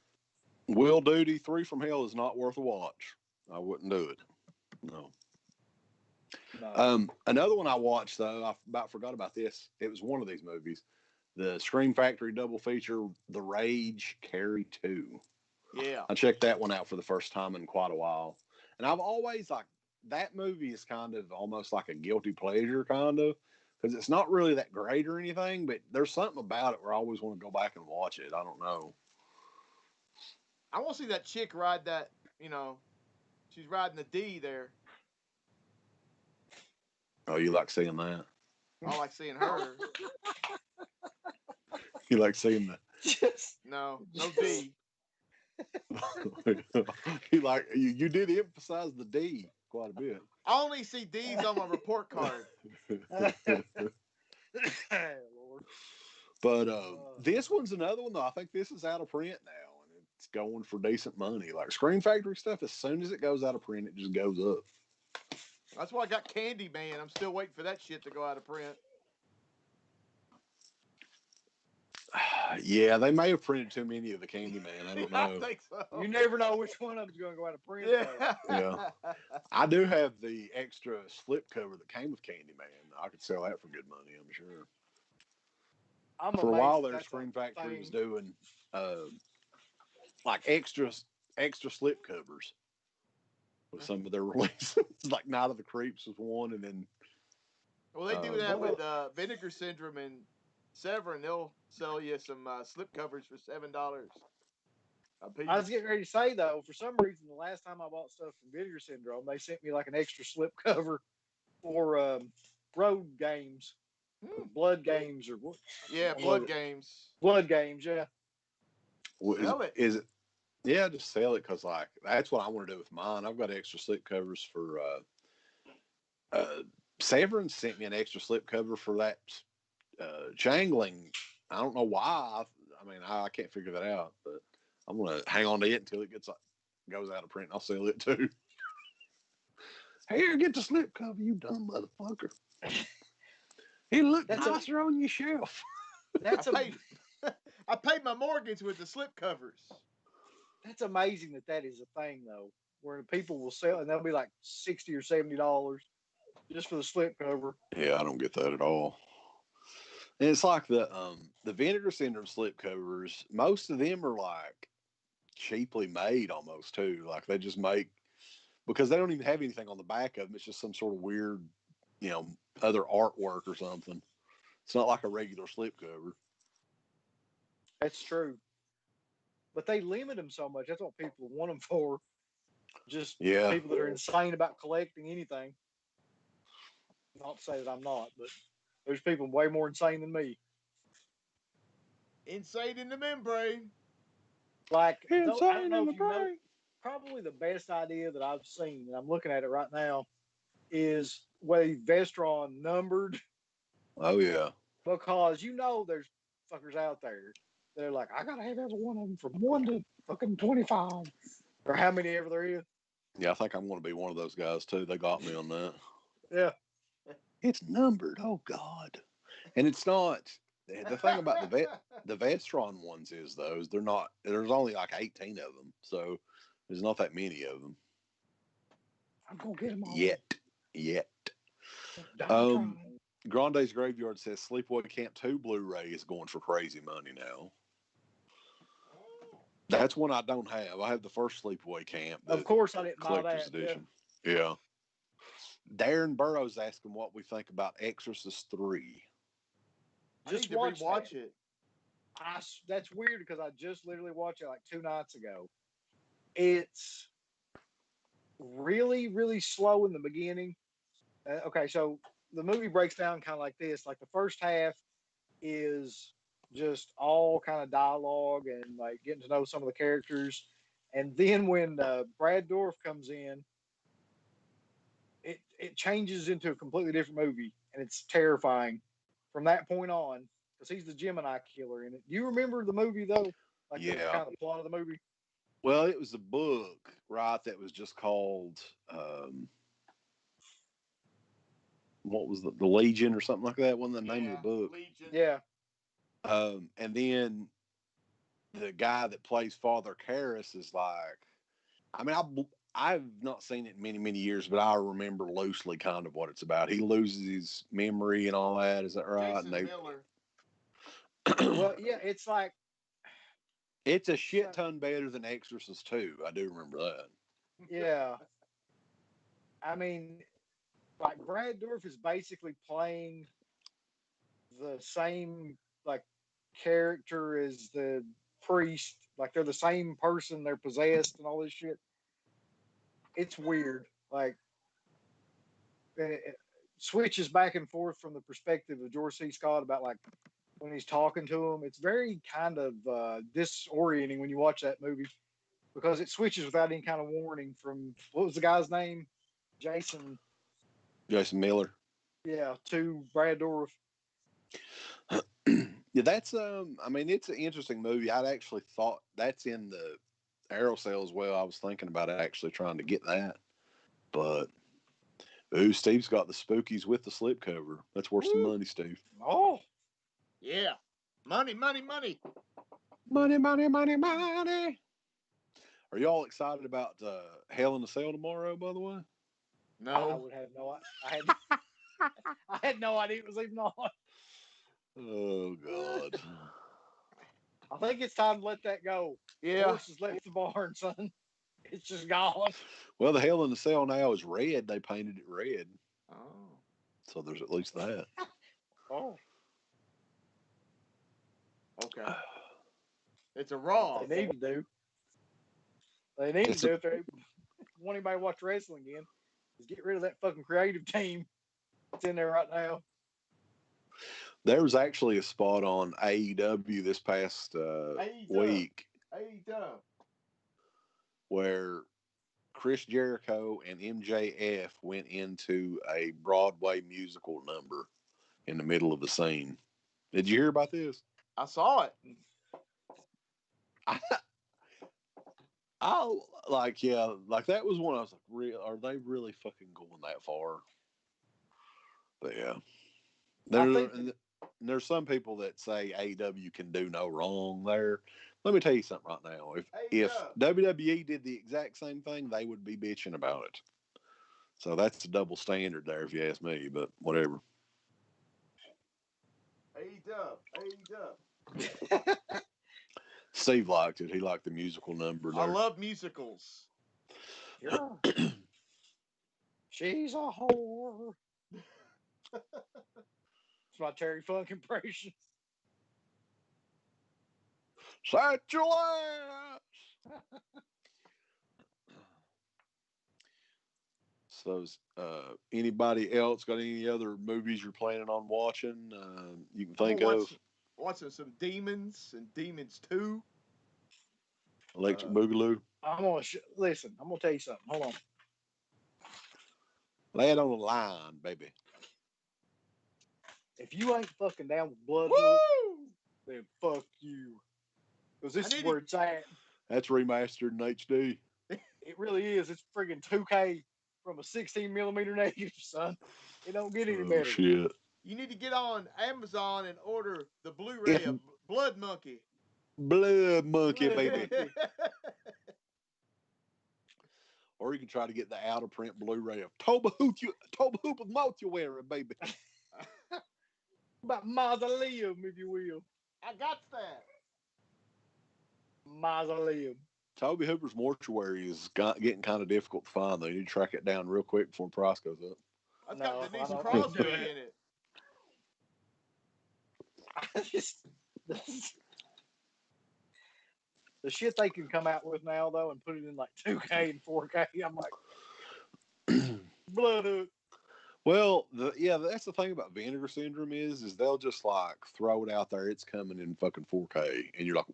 Will Duty 3 from Hell is not worth a watch. I wouldn't do it. No. Another one I watched, though, I about forgot about this. It was one of these movies. The Scream Factory double feature, The Rage, Carrie 2. Yeah. I checked that one out for the first time in quite a while. And I've always, like, that movie is kind of almost like a guilty pleasure, kind of. Because it's not really that great or anything, but there's something about it where I always want to go back and watch it. I don't know. I want to see that chick ride that, you know, she's riding the D there. Oh, you like seeing that? I like seeing her. You like seeing the... No D. you did emphasize the D quite a bit. I only see D's on my report card. But this one's another one, though. I think this is out of print now, and it's going for decent money. Like Screen Factory stuff, as soon as it goes out of print, it just goes up. That's why I got Candyman. I'm still waiting for that shit to go out of print. Yeah, they may have printed too many of the Candyman. I don't know. I think so. You never know which one of them's going to go out of print. Yeah. I do have the extra slipcover that came with Candyman. I could sell that for good money, I'm sure. For a while there, Screen Factory was doing like extra slipcovers with some of their releases. Like Night of the Creeps was one, and then well, they do that with Vinegar Syndrome and Severin. They'll sell you some slipcovers for $7 a piece. I was getting ready to say, though, for some reason, the last time I bought stuff from Vinegar Syndrome, they sent me like an extra slipcover for road games, blood games, or what? Yeah, blood games. Blood games, yeah. Sell it. Is it? Yeah, just sell it, because like that's what I want to do with mine. I've got extra slip covers for Severin sent me an extra slip cover for that Changling. I don't know why. I mean, I can't figure that out, but I'm gonna hang on to it until it goes out of print. I'll sell it too. Here, get the slip cover, you dumb motherfucker. It looked nicer on your shelf. I paid my mortgage with the slip covers. That's amazing that is a thing, though, where people will sell, and they'll be like $60 or $70 just for the slip cover. Yeah, I don't get that at all. And it's like the Vinegar Syndrome slip covers. Most of them are like cheaply made, almost too. Like they just make, because they don't even have anything on the back of them. It's just some sort of weird, you know, other artwork or something. It's not like a regular slip cover. That's true. But they limit them so much. That's what people want them for. Just people that are insane about collecting anything. Not to say that I'm not, but there's people way more insane than me. Insane in the membrane. Like, I don't know if you know, probably the best idea that I've seen, and I'm looking at it right now, is way Vestron numbered Oh yeah. Because there's fuckers out there. They're like, I gotta have every one of them from 1 to fucking 25, or how many ever there is. Yeah, I think I'm going to be one of those guys too. They got me on that. Yeah. It's numbered. Oh God. And it's not. The thing about the Vestron ones is they're not. There's only like 18 of them, so there's not that many of them. I'm gonna get them all. Yet. Trying. Grande's Graveyard says Sleepaway Camp 2 Blu-ray is going for crazy money now. That's one I don't have. I have the first Sleepaway Camp. Of course, I didn't buy collector's that. edition. Yeah. Darren Burroughs asking what we think about Exorcist 3. Just watch it. That's weird because I just literally watched it like 2 nights ago. It's really, really slow in the beginning. Okay, so the movie breaks down kind of like this. Like the first half is just all kind of dialogue and like getting to know some of the characters. And then when Brad Dourif comes in, it changes into a completely different movie, and it's terrifying from that point on because he's the Gemini killer in it. Do you remember the movie though? Like the kind of the plot of the movie? Well, it was a book, right? That was just called what was the Legion or something like that? Wasn't the name of the book? Legion. Yeah. And then the guy that plays Father Karras is like, I mean, I've not seen it in many, many years, but I remember loosely kind of what it's about. He loses his memory and all that. Is that right? Jason Miller. Well, yeah, it's like it's a shit ton better than Exorcist 2. I do remember that. Yeah. I mean, like Brad Dourif is basically playing the same like character as the priest. Like they're the same person. They're possessed and all this shit. It's weird. Like it switches back and forth from the perspective of George C. Scott about like when he's talking to him. It's very kind of disorienting when you watch that movie because it switches without any kind of warning from what was the guy's name? Jason Miller. Yeah, to Brad Dourif. Yeah, that's I mean, it's an interesting movie. I'd actually thought that's in the Arrow sale as well. I was thinking about actually trying to get that, but Steve's got the Spookies with the slipcover. That's worth some money, Steve. Oh, yeah, money. Are y'all excited about Hell in a Cell tomorrow? By the way, no, I would have no. I had no idea it was even on. Oh God. I think it's time to let that go. Yeah. The horse has left the barn, son. It's just gone. Well, the Hell in the Cell now is red. They painted it red. Oh. So there's at least that. Oh. Okay. It's a Raw. They need to do. They need to do if they want anybody to watch wrestling again. Is get rid of that fucking creative team that's in there right now. There was actually a spot on AEW this past week where Chris Jericho and MJF went into a Broadway musical number in the middle of the scene. Did you hear about this? I saw it. I like, yeah, like that was one I was like, are they really fucking going that far? But yeah, there's some people that say AEW can do no wrong there. Let me tell you something right now. If WWE did the exact same thing, they would be bitching about it. So that's a double standard there, if you ask me. But whatever. AEW. Steve liked it. He liked the musical number there. I love musicals. Yeah. She's a whore. It's my Terry Funk impression. Set your ass. So, anybody else got any other movies you're planning on watching? You can think of watching some Demons and Demons 2. Electric Boogaloo. I'm gonna listen. I'm gonna tell you something. Hold on. Lay it on the line, baby. If you ain't fucking down with Blood, then fuck you. Because this is where it's at. That's remastered in HD. It really is. It's friggin' 2K from a 16mm negative, son. It don't get any better. Shit. You need to get on Amazon and order the Blu-ray of Blood Monkey. Blood Monkey, baby. Or you can try to get the out of print Blu-ray of Toba Hoop with Mortuary, baby. About Mausoleum, if you will. I got that. Mausoleum. Toby Hooper's Mortuary is getting kind of difficult to find, though. You need to track it down real quick before the price goes up. It's got Denise Crosby in it. The shit they can come out with now, though, and put it in like 2K and 4K, I'm like, blood hook. Well, that's the thing about Vinegar Syndrome is they'll just like throw it out there. It's coming in fucking 4K, and you're like,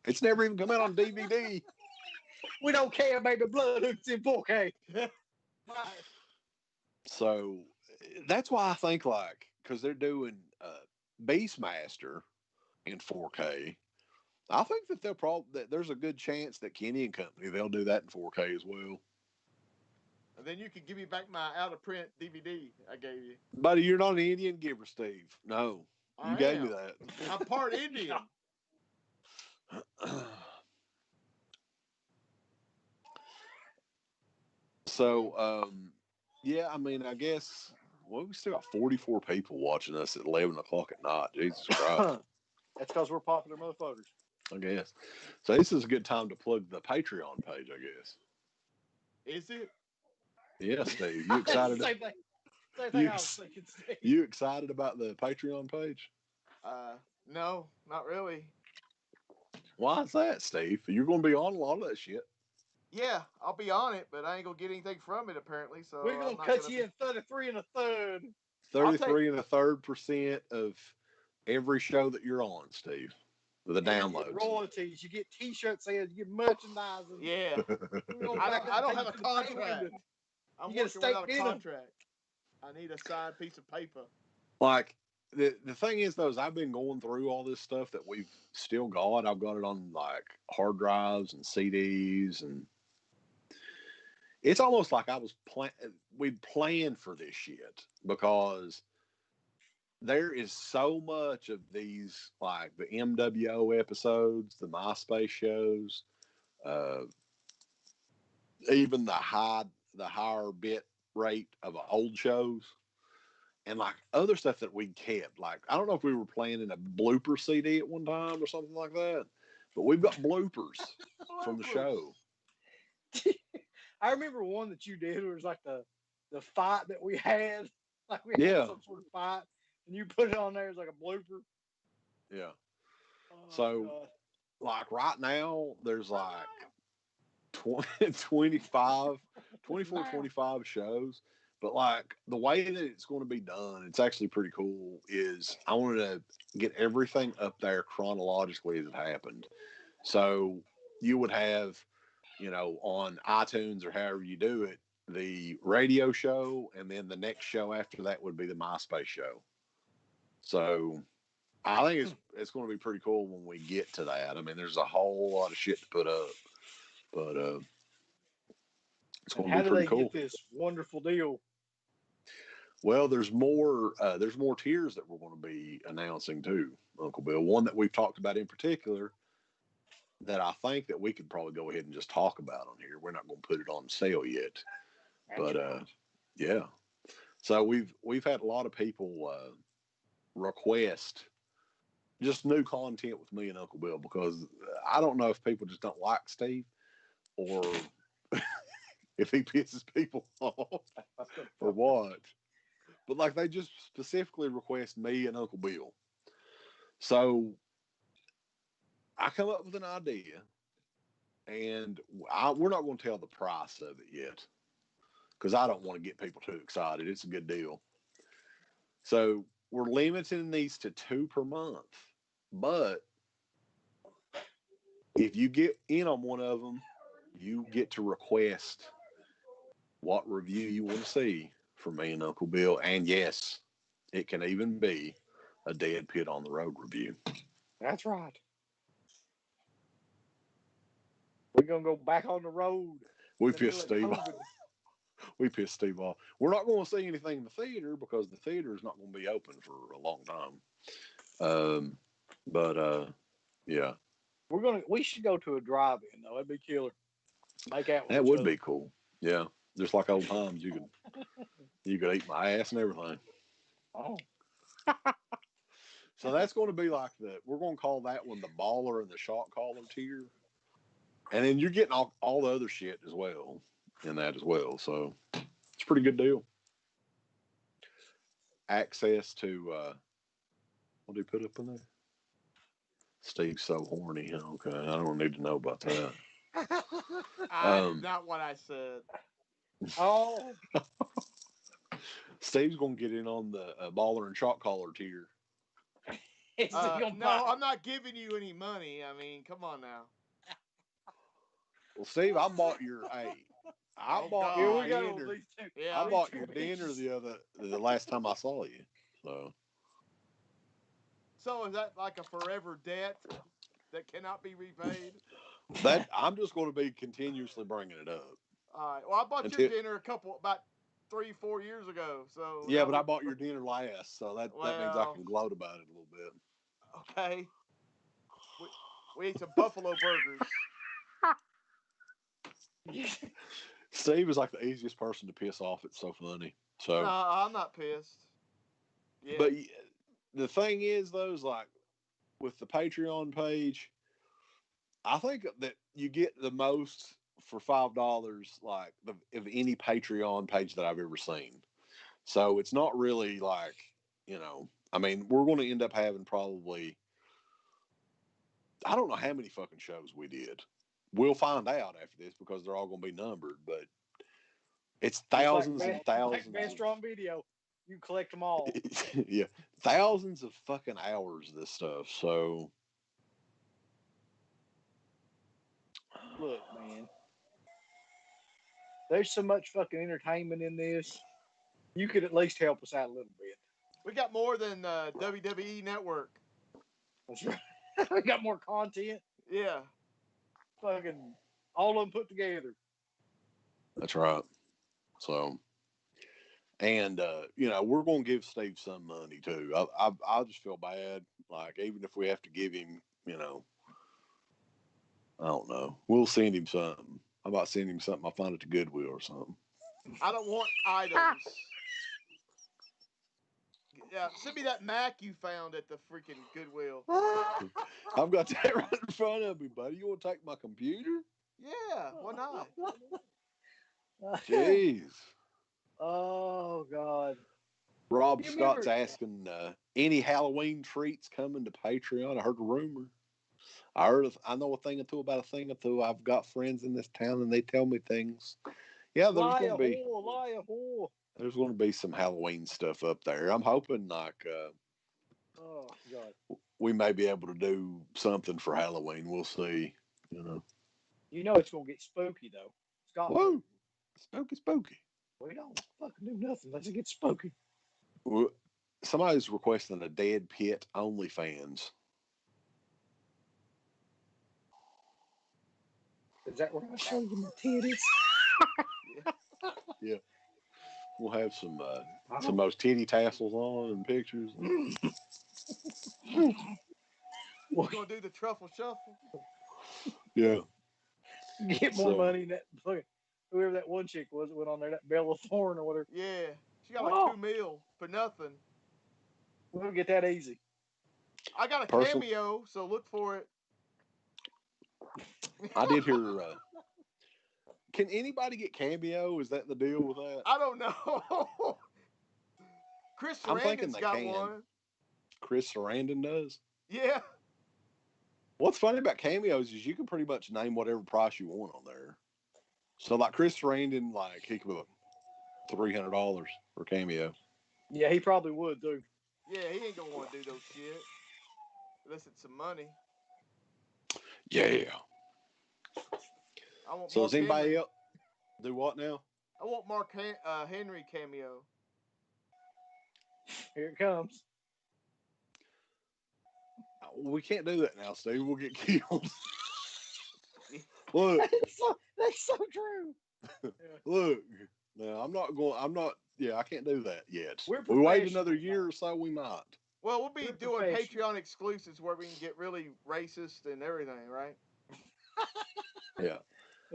it's never even come out on DVD. We don't care, baby. Blood hook's in 4K. So that's why I think like because they're doing Beastmaster in 4K. I think that there's a good chance that Kenny and Company they'll do that in 4K as well. And then you can give me back my out of print DVD I gave you. Buddy, you're not an Indian giver, Steve. No, you gave me that. I'm part Indian. So, yeah, I mean, I guess we still got 44 people watching us at 11 o'clock at night. Jesus Christ. That's because we're popular motherfuckers. I guess. So this is a good time to plug the Patreon page, I guess. Is it? Yeah, Steve. You excited? Same thing I was thinking, Steve. You excited about the Patreon page? No, not really. Why is that, Steve? You're going to be on a lot of that shit. Yeah, I'll be on it, but I ain't going to get anything from it, apparently. So we're going to cut you in 33 1/3. 33 1/3% of every show that you're on, Steve. With the downloads. You get royalties. You get T-shirt sales. You get merchandising. Yeah. I don't have a contract. I'm working without a contract. I need a signed piece of paper. Like, the thing is, though, is I've been going through all this stuff that we've still got. I've got it on, like, hard drives and CDs. And it's almost like we planned for this shit. Because there is so much of these, like, the MWO episodes, the MySpace shows, even the higher bit rate of old shows. And like other stuff that we kept, like I don't know if we were planning a blooper CD at one time or something like that, but we've got bloopers from the show. I remember one that you did. It was like the fight that we had, like we had some sort of fight, and you put it on there as like a blooper. Yeah. So, like right now, there's like 24, 25 shows. But like the way that it's going to be done, it's actually pretty cool. Is I wanted to get everything up there chronologically as it happened. So you would have, on iTunes or however you do it, the radio show, and then the next show after that would be the MySpace show. So I think it's going to be pretty cool when we get to that. I mean, there's a whole lot of shit to put up, but it's going to be pretty cool. How do they get this wonderful deal? Well, there's more tiers that we're going to be announcing too, Uncle Bill. One that we've talked about in particular that I think that we could probably go ahead and just talk about on here. We're not going to put it on sale yet, but yeah. So we've had a lot of people request just new content with me and Uncle Bill because I don't know if people just don't like Steve or if he pisses people off or what. But like they just specifically request me and Uncle Bill. So I come up with an idea, and we're not going to tell the price of it yet because I don't want to get people too excited. It's a good deal. So we're limiting these to 2 per month. But if you get in on one of them, you get to request what review you want to see from me and Uncle Bill. And yes, it can even be a Dead Pit on the Road review. That's right. We're going to go back on the road. We pissed Steve off. We pissed Steve off. We're not going to see anything in the theater because the theater is not going to be open for a long time. Yeah. We should go to a drive-in though. That'd be killer. Make out with That would be cool. Yeah. Just like old times, you could eat my ass and everything. Oh. So that's going to be like we're going to call that one the baller and the shot caller tier. And then you're getting all the other shit as well in that as well. So it's a pretty good deal. Access to, what do you put up in there? Steve's so horny. Okay. I don't need to know about that. Not what I said. Oh. Steve's going to get in on the baller and shot caller tier. No, I'm not giving you any money. I mean, come on now. Well, Steve, I bought your I bought your dinner. Yeah, I bought your dinner the last time I saw you. So is that like a forever debt that cannot be repaid? That I'm just going to be continuously bringing it up. All right. Well, I bought your dinner about 3-4 years ago. So yeah, but I bought your dinner last, so that means I can gloat about it a little bit. Okay. We ate some buffalo burgers. Steve is like the easiest person to piss off. It's so funny. So no, I'm not pissed. Yeah. But the thing is, though, is like with the Patreon page, I think that you get the most for $5, like of any Patreon page that I've ever seen. So it's not really like, I mean, we're going to end up having probably, I don't know how many fucking shows we did. We'll find out after this because they're all going to be numbered, but it's thousands and thousands. Like Best on Video. You collect them all. Yeah. Thousands of fucking hours of this stuff. So. Look, man. There's so much fucking entertainment in this. You could at least help us out a little bit. We got more than WWE Network. That's right. We got more content. Yeah. Fucking all of them put together. That's right. So, and we're going to give Steve some money too. I just feel bad. Like, even if we have to give him, I don't know. We'll send him something. How about sending him something I find at the Goodwill or something? I don't want items. Yeah, send me that Mac you found at the freaking Goodwill. I've got that right in front of me, buddy. You want to take my computer? Yeah, why not? Jeez. Oh, God. Rob Scott's asking, any Halloween treats coming to Patreon? I heard a rumor. I know a thing or two about a thing or two. I've got friends in this town, and they tell me things. Yeah, there's going to be. There's going to be some Halloween stuff up there. I'm hoping oh God, we may be able to do something for Halloween. We'll see. It's going to get spooky though. Scott. Whoa, spooky. We don't fucking do nothing unless it gets spooky. Well, somebody's requesting a Dead Pit OnlyFans. Is that where I show you my titties? Yeah. We'll have some of those titty tassels on and pictures. We're going to do the truffle shuffle. Yeah. Get more money than that. Whoever that one chick was that went on there, that Bella Thorne or whatever. Yeah. She got like $2 million for nothing. We'll get that easy. I got a cameo, so look for it. I did hear. Can anybody get cameo? Is that the deal with that? I don't know. Chris Sarandon's got one. Chris Sarandon does? Yeah. What's funny about cameos is you can pretty much name whatever price you want on there. So like Chris Sarandon, like he could put $300 for cameo. Yeah, he probably would too. Yeah, he ain't gonna want to do those shit unless it's some money. Yeah. I want so Mark does anybody Henry. else do what now? I want Mark Henry cameo. Here it comes. We can't do that now, Steve. We'll get killed. Look. That's so true. Look. No, I'm not going. Yeah, I can't do that yet. We wait another year or so, we might. Well, we'll be doing Patreon exclusives where we can get really racist and everything, right? Yeah.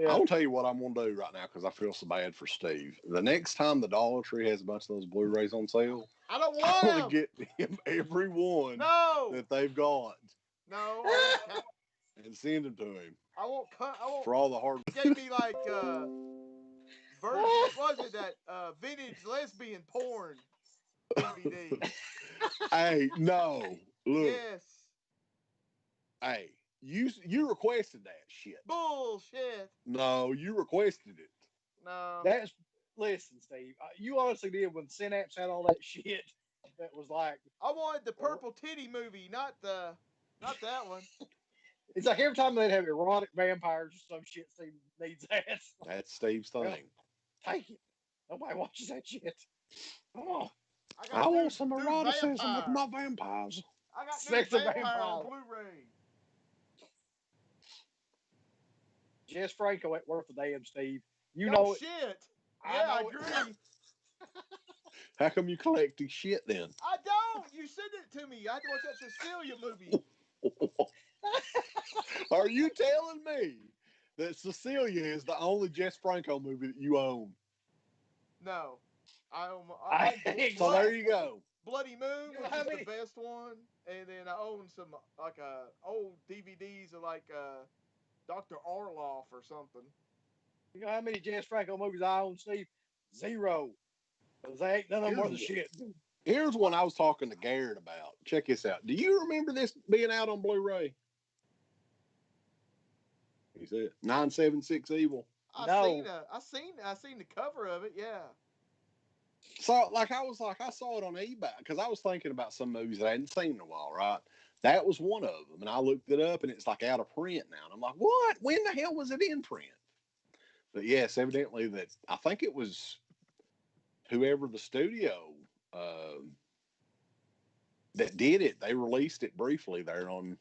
I'll tell you what I'm going to do right now because I feel so bad for Steve. The next time the Dollar Tree has a bunch of those Blu-rays on sale, I don't want them. I'm going to get him every one that they've got. No. And send them to him. I won't cut. For all the hard. Gave me like what was it, that vintage lesbian porn DVD? Hey, no. Look. Yes. Hey, you requested that shit. Bullshit. No, you requested it. No. Listen, Steve. You honestly did when Synapse had all that shit. That was like. I wanted the purple titty movie, not that one. It's like every time they'd have erotic vampires or some shit, Steve needs that. That's Steve's thing. Well, take it. Nobody watches that shit. Come on. I want some eroticism with my vampires. I got Sex new and vampire vampire on Blu-ray. Jess Franco ain't worth a damn, Steve. You No know it. shit. Yeah, I agree. How come you collecting shit then? I don't. You sent it to me. I had to watch that Cecilia movie. Are you telling me that Cecilia is the only Jess Franco movie that you own? No. So there you go. Bloody Moon, which is the best one. And then I own some old DVDs of Dr. Orloff or something. You know how many Jess Franco movies I own, Steve? 0. Because they ain't none of them worth a shit. Here's one I was talking to Garrett about. Check this out. Do you remember this being out on Blu-ray? He said 976 Evil. I seen the cover of it, yeah. So I saw it on eBay because I was thinking about some movies that I hadn't seen in a while, right? That was one of them. And I looked it up and it's like out of print now. And I'm like, what? When the hell was it in print? But yes, evidently I think it was whoever the studio that did it, they released it briefly there on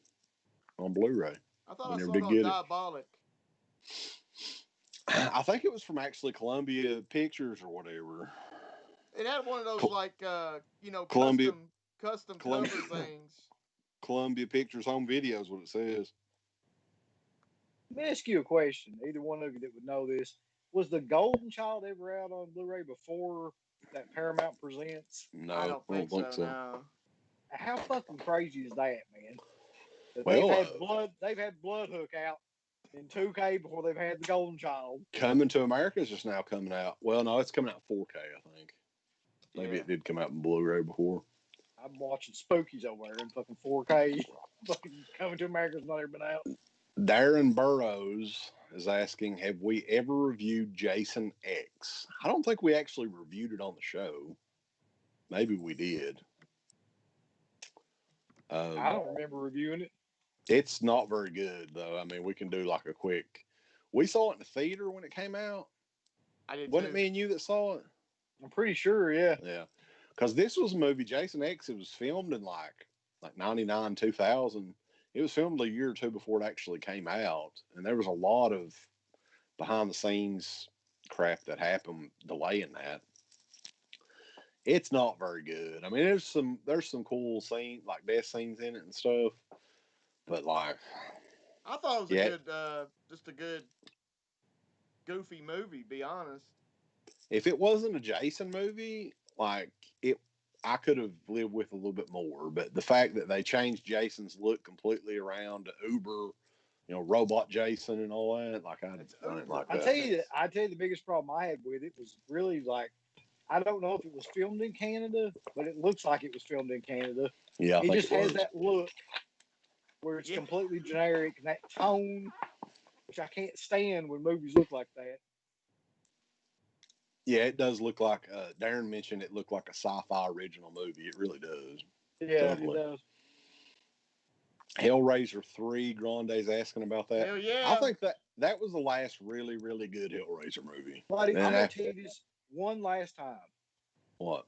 Blu-ray. I thought I saw it on Diabolic. I think it was from actually Columbia Pictures or whatever. It had one of those custom cover things. Columbia Pictures Home Video is what it says. Let me ask you a question. Either one of you that would know this. Was The Golden Child ever out on Blu-ray before that Paramount Presents? No, I don't think so. No. How fucking crazy is that, man? That Well, they've had Bloodhook out in 2K before they've had The Golden Child. Coming to America is just now coming out. Well, no, it's coming out 4K, I think. Maybe it did come out in Blu-ray before. I'm watching Spookies over there in fucking 4K. Fucking Coming to America's not ever been out. Darren Burrows is asking, have we ever reviewed Jason X? I don't think we actually reviewed it on the show. Maybe we did. I don't remember reviewing it. It's not very good, though. I mean, we can do like a quick... We saw it in the theater when it came out. I did Wasn't it me and you that saw it? I'm pretty sure, yeah. Yeah. Because this was a movie, Jason X, it was filmed in like 99, 2000. It was filmed a year or two before it actually came out. And there was a lot of behind-the-scenes crap that happened delaying that. It's not very good. I mean, there's some cool scenes, like death scenes in it and stuff. But like... I thought it was just a good, goofy movie, be honest. If it wasn't a Jason movie, I could have lived with a little bit more. But the fact that they changed Jason's look completely around to Uber, robot Jason and all that, I didn't like that. I tell you the biggest problem I had with it was really I don't know if it was filmed in Canada, but it looks like it was filmed in Canada. Yeah, it just has that look where it's completely generic and that tone, which I can't stand when movies look like that. Yeah, it does look like, Darren mentioned it looked like a sci-fi original movie. It really does. Yeah, definitely. It does. Hellraiser 3, Grande's asking about that. Hell yeah. I think that was the last really, really good Hellraiser movie. Buddy, I'm going to tell you this one last time. What?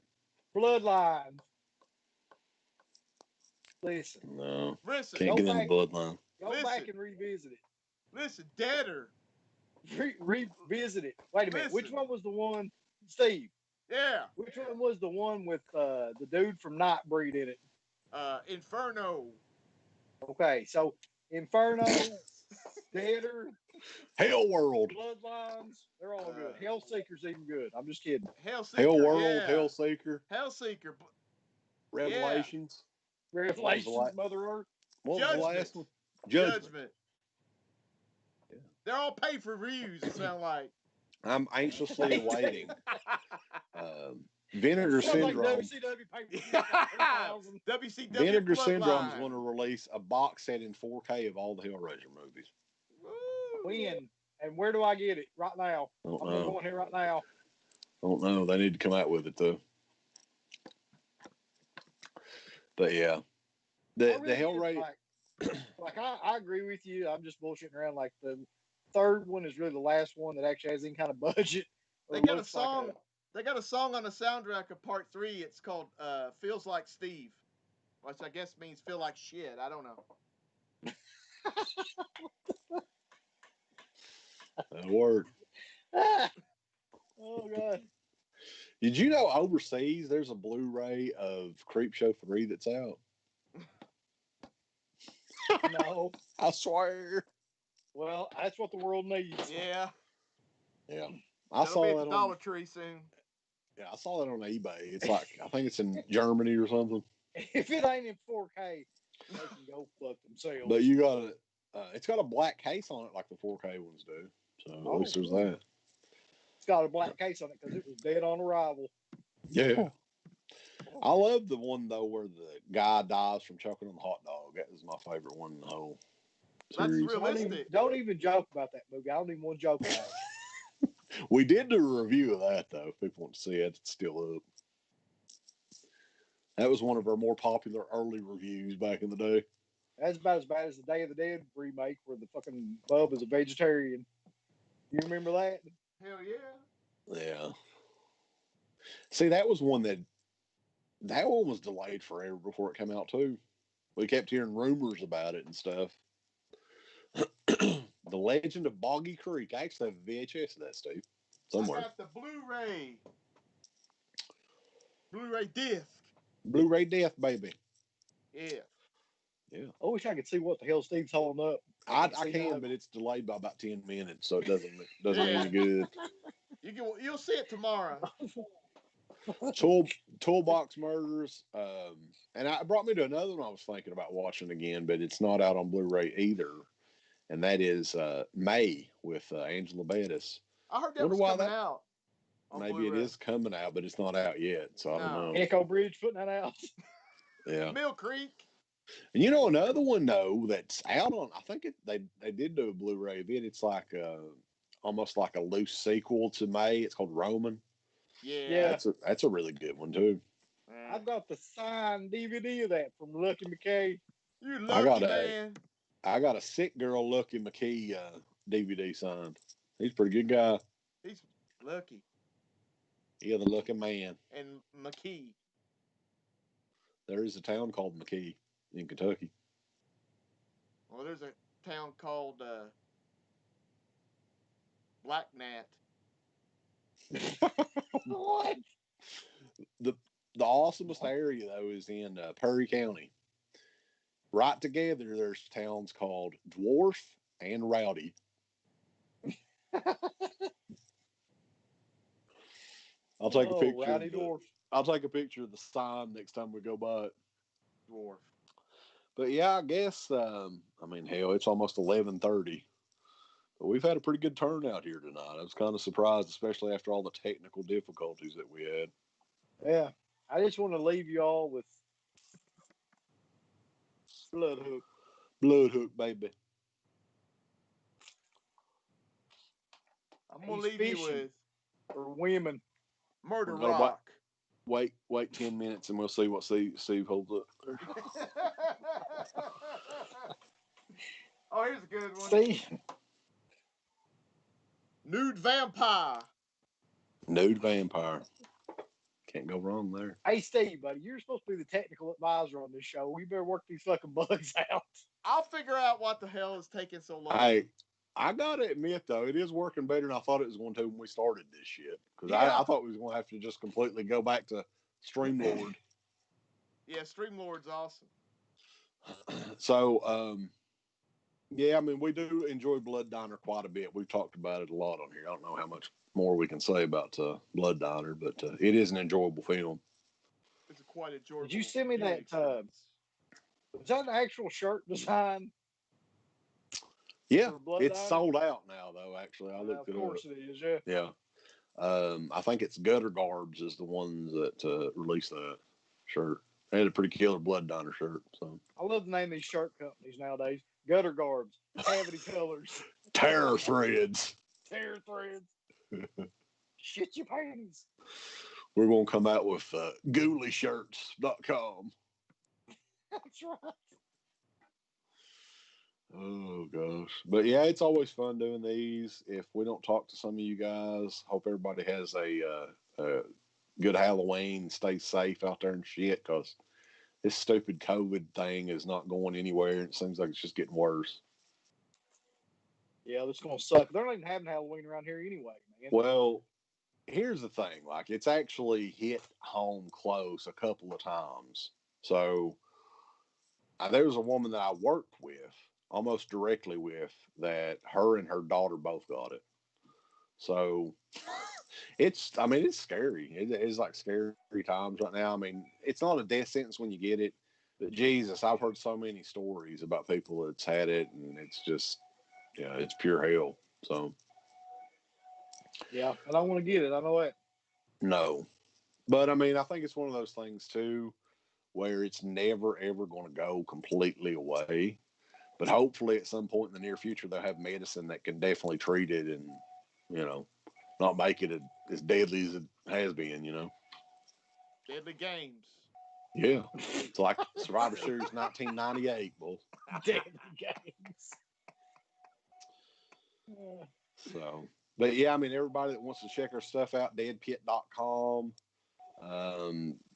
Bloodline. Listen. No. Listen. Can't get in the bloodline. Go back and revisit it. Listen, Deader. Revisit it. Wait a minute. Listen. Which one was the one, Steve? Yeah. Which one was the one with the dude from Nightbreed in it? Inferno. Okay, so Inferno, Deader, Hell World, Bloodlines, they're all good. Hellseeker's even good. I'm just kidding. Hellseeker, Hell World, yeah. Hellseeker, Revelations, Revelations, Mother Earth. What was the last one? Judgment. Yeah. They're all pay-per-views. It sound like. I'm anxiously awaiting. Vinegar Syndrome. WCW Vinegar Syndrome's going to release a box set in 4K of all the Hellraiser movies. When and where do I get it? Right now. I'm going here right now. Don't know. They need to come out with it though. But yeah, the Hellraiser. Like I agree with you. I'm just bullshitting around. Like the third one is really the last one that actually has any kind of budget. They got a song. They got a song on the soundtrack of Part 3. It's called "Feels Like Steve," which I guess means "feel like shit." I don't know. That'll work. Oh God! Did you know overseas there's a Blu-ray of Creepshow 3 that's out? No, I swear. Well, that's what the world needs. Yeah. Yeah. I saw that on Dollar Tree soon. Yeah, I saw that on eBay. It's like I think it's in Germany or something. If it ain't in 4K, they can go fuck themselves. But you got it. It's got a black case on it, like the 4K ones do. So at least there's that. It's got a black case on it because it was dead on arrival. Yeah. I love the one though where the guy dies from choking on the hot dog. That was my favorite one in the whole series. That's realistic. Don't even joke about that movie. I don't even want to joke about it. We did do a review of that though. If people want to see it, it's still up. That was one of our more popular early reviews back in the day. That's about as bad as the Day of the Dead remake where the fucking Bub is a vegetarian. You remember that? Hell yeah. Yeah. See, that was one that one was delayed forever before it came out too. We kept hearing rumors about it and stuff. The Legend of Boggy Creek. I actually have a VHS of that, Steve. Somewhere. I got the Blu-ray. Blu-ray disc. Blu-ray disc, baby. Yeah. Yeah. I wish I could see what the hell Steve's holding up. I can, but it's delayed by about 10 minutes, so it doesn't any good. You'll see it tomorrow. Toolbox Murders. And it brought me to another one I was thinking about watching again, but it's not out on Blu-ray either. And that is May with Angela Bettis. I heard that was coming out. Maybe Blu-ray. it is coming out, but it's not out yet. So I don't know. Echo Bridge putting that out. Yeah. Mill Creek. And you know another one though that's out on. I think they did do a Blu-ray of it. It's like almost like a loose sequel to May. It's called Roman. Yeah. That's a really good one too. I've got the signed DVD of that from Lucky McKay. You lucky man. I got a Sick Girl Lucky McKee DVD signed. He's a pretty good guy. He's lucky. Yeah, the lucky man. And McKee. There is a town called McKee in Kentucky. Well, there's a town called Black Gnat. What? The awesomest area though is in Perry County. Right together, there's towns called Dwarf and Rowdy. I'll take a picture. I'll take a picture of the sign next time we go by it. Dwarf. But yeah, I guess. I mean, hell, it's almost 11:30. But we've had a pretty good turnout here tonight. I was kind of surprised, especially after all the technical difficulties that we had. Yeah, I just want to leave you all with Bloodhook. Bloodhook, baby. I'm gonna leave you with for women. Murder Rock. Wait 10 minutes and we'll see what Steve holds up. Oh, here's a good one. Steve. Nude Vampire. Nude Vampire. Can't go wrong there. Hey, Steve, buddy, you're supposed to be the technical advisor on this show. We better work these fucking bugs out. I'll figure out what the hell is taking so long. I gotta admit though, it is working better than I thought it was going to when we started this shit. Because I thought we was going to have to just completely go back to Streamlord. Yeah, Streamlord's awesome. So, yeah, I mean, we do enjoy Blood Diner quite a bit. We've talked about it a lot on here. I don't know how much more we can say about Blood Diner, but it is an enjoyable film. It's quite enjoyable. Did you send me that? Was that an actual shirt design? Yeah, it's sold out now, though, actually. I looked it up. Of course it is, yeah. Yeah. I think it's Gutter Garbs is the ones that released that shirt. They had a pretty killer Blood Diner shirt. So I love the name of these shirt companies nowadays. Gutter Garbs, Cavity Colors, Terror Threads. Terror Threads. Shit your pants. We're going to come out with ghoulieshirts.com. That's right. Oh, gosh. But, yeah, it's always fun doing these. If we don't talk to some of you guys, hope everybody has a good Halloween. Stay safe out there and shit, because this stupid COVID thing is not going anywhere. It seems like it's just getting worse. Yeah, it's going to suck. They're not even having Halloween around here anyway, man. Well, here's the thing. Like, it's actually hit home close a couple of times. So, there was a woman that I worked with, almost directly with, that her and her daughter both got it. So, it's scary. It's like scary times right now. I mean, it's not a death sentence when you get it, but Jesus, I've heard so many stories about people that's had it, and it's just, yeah, it's pure hell. So, yeah, I don't want to get it. I know that. No, but I mean, I think it's one of those things too, where it's never ever going to go completely away. But hopefully, at some point in the near future, they'll have medicine that can definitely treat it, and not make it as deadly as it has been. Deadly Games. Yeah, it's like Survivor Series 1998, boy. Deadly Games. So, but yeah, I mean, everybody that wants to check our stuff out, deadpit.com,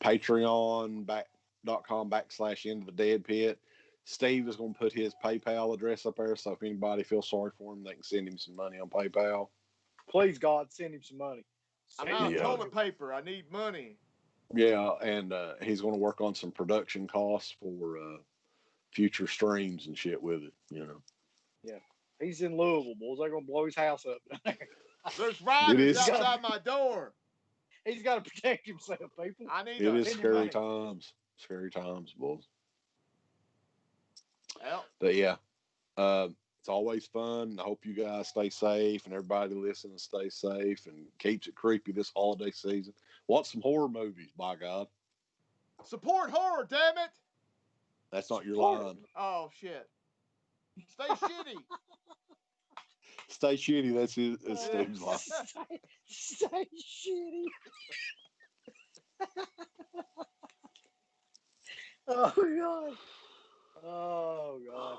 patreon.com/Into the Dead Steve is going to put his PayPal address up there, so if anybody feels sorry for him, they can send him some money on PayPal. Please, God, send him some money. I'm out of toilet paper. I need money. Yeah, and he's going to work on some production costs for future streams and shit with it, Yeah. He's in Louisville, boys. They're going to blow his house up. There's riders outside my door. He's got to protect himself, people. It is scary times. Scary times, boys. Well. But yeah, it's always fun. I hope you guys stay safe, and everybody listen and stay safe, and keeps it creepy this holiday season. Watch some horror movies, by God. Support horror, damn it. That's not your line. Oh, shit. Stay shitty. Stay shitty. That's Steve's line. Stay shitty. Oh, God. Oh, God.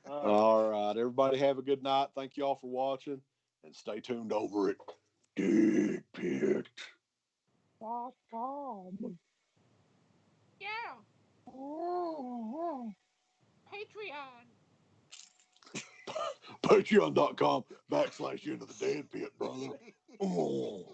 All right. Everybody have a good night. Thank you all for watching, and stay tuned over at DEADPIT. Yeah. Patreon. Patreon.com/Into the Dead Pit, brother. Oh.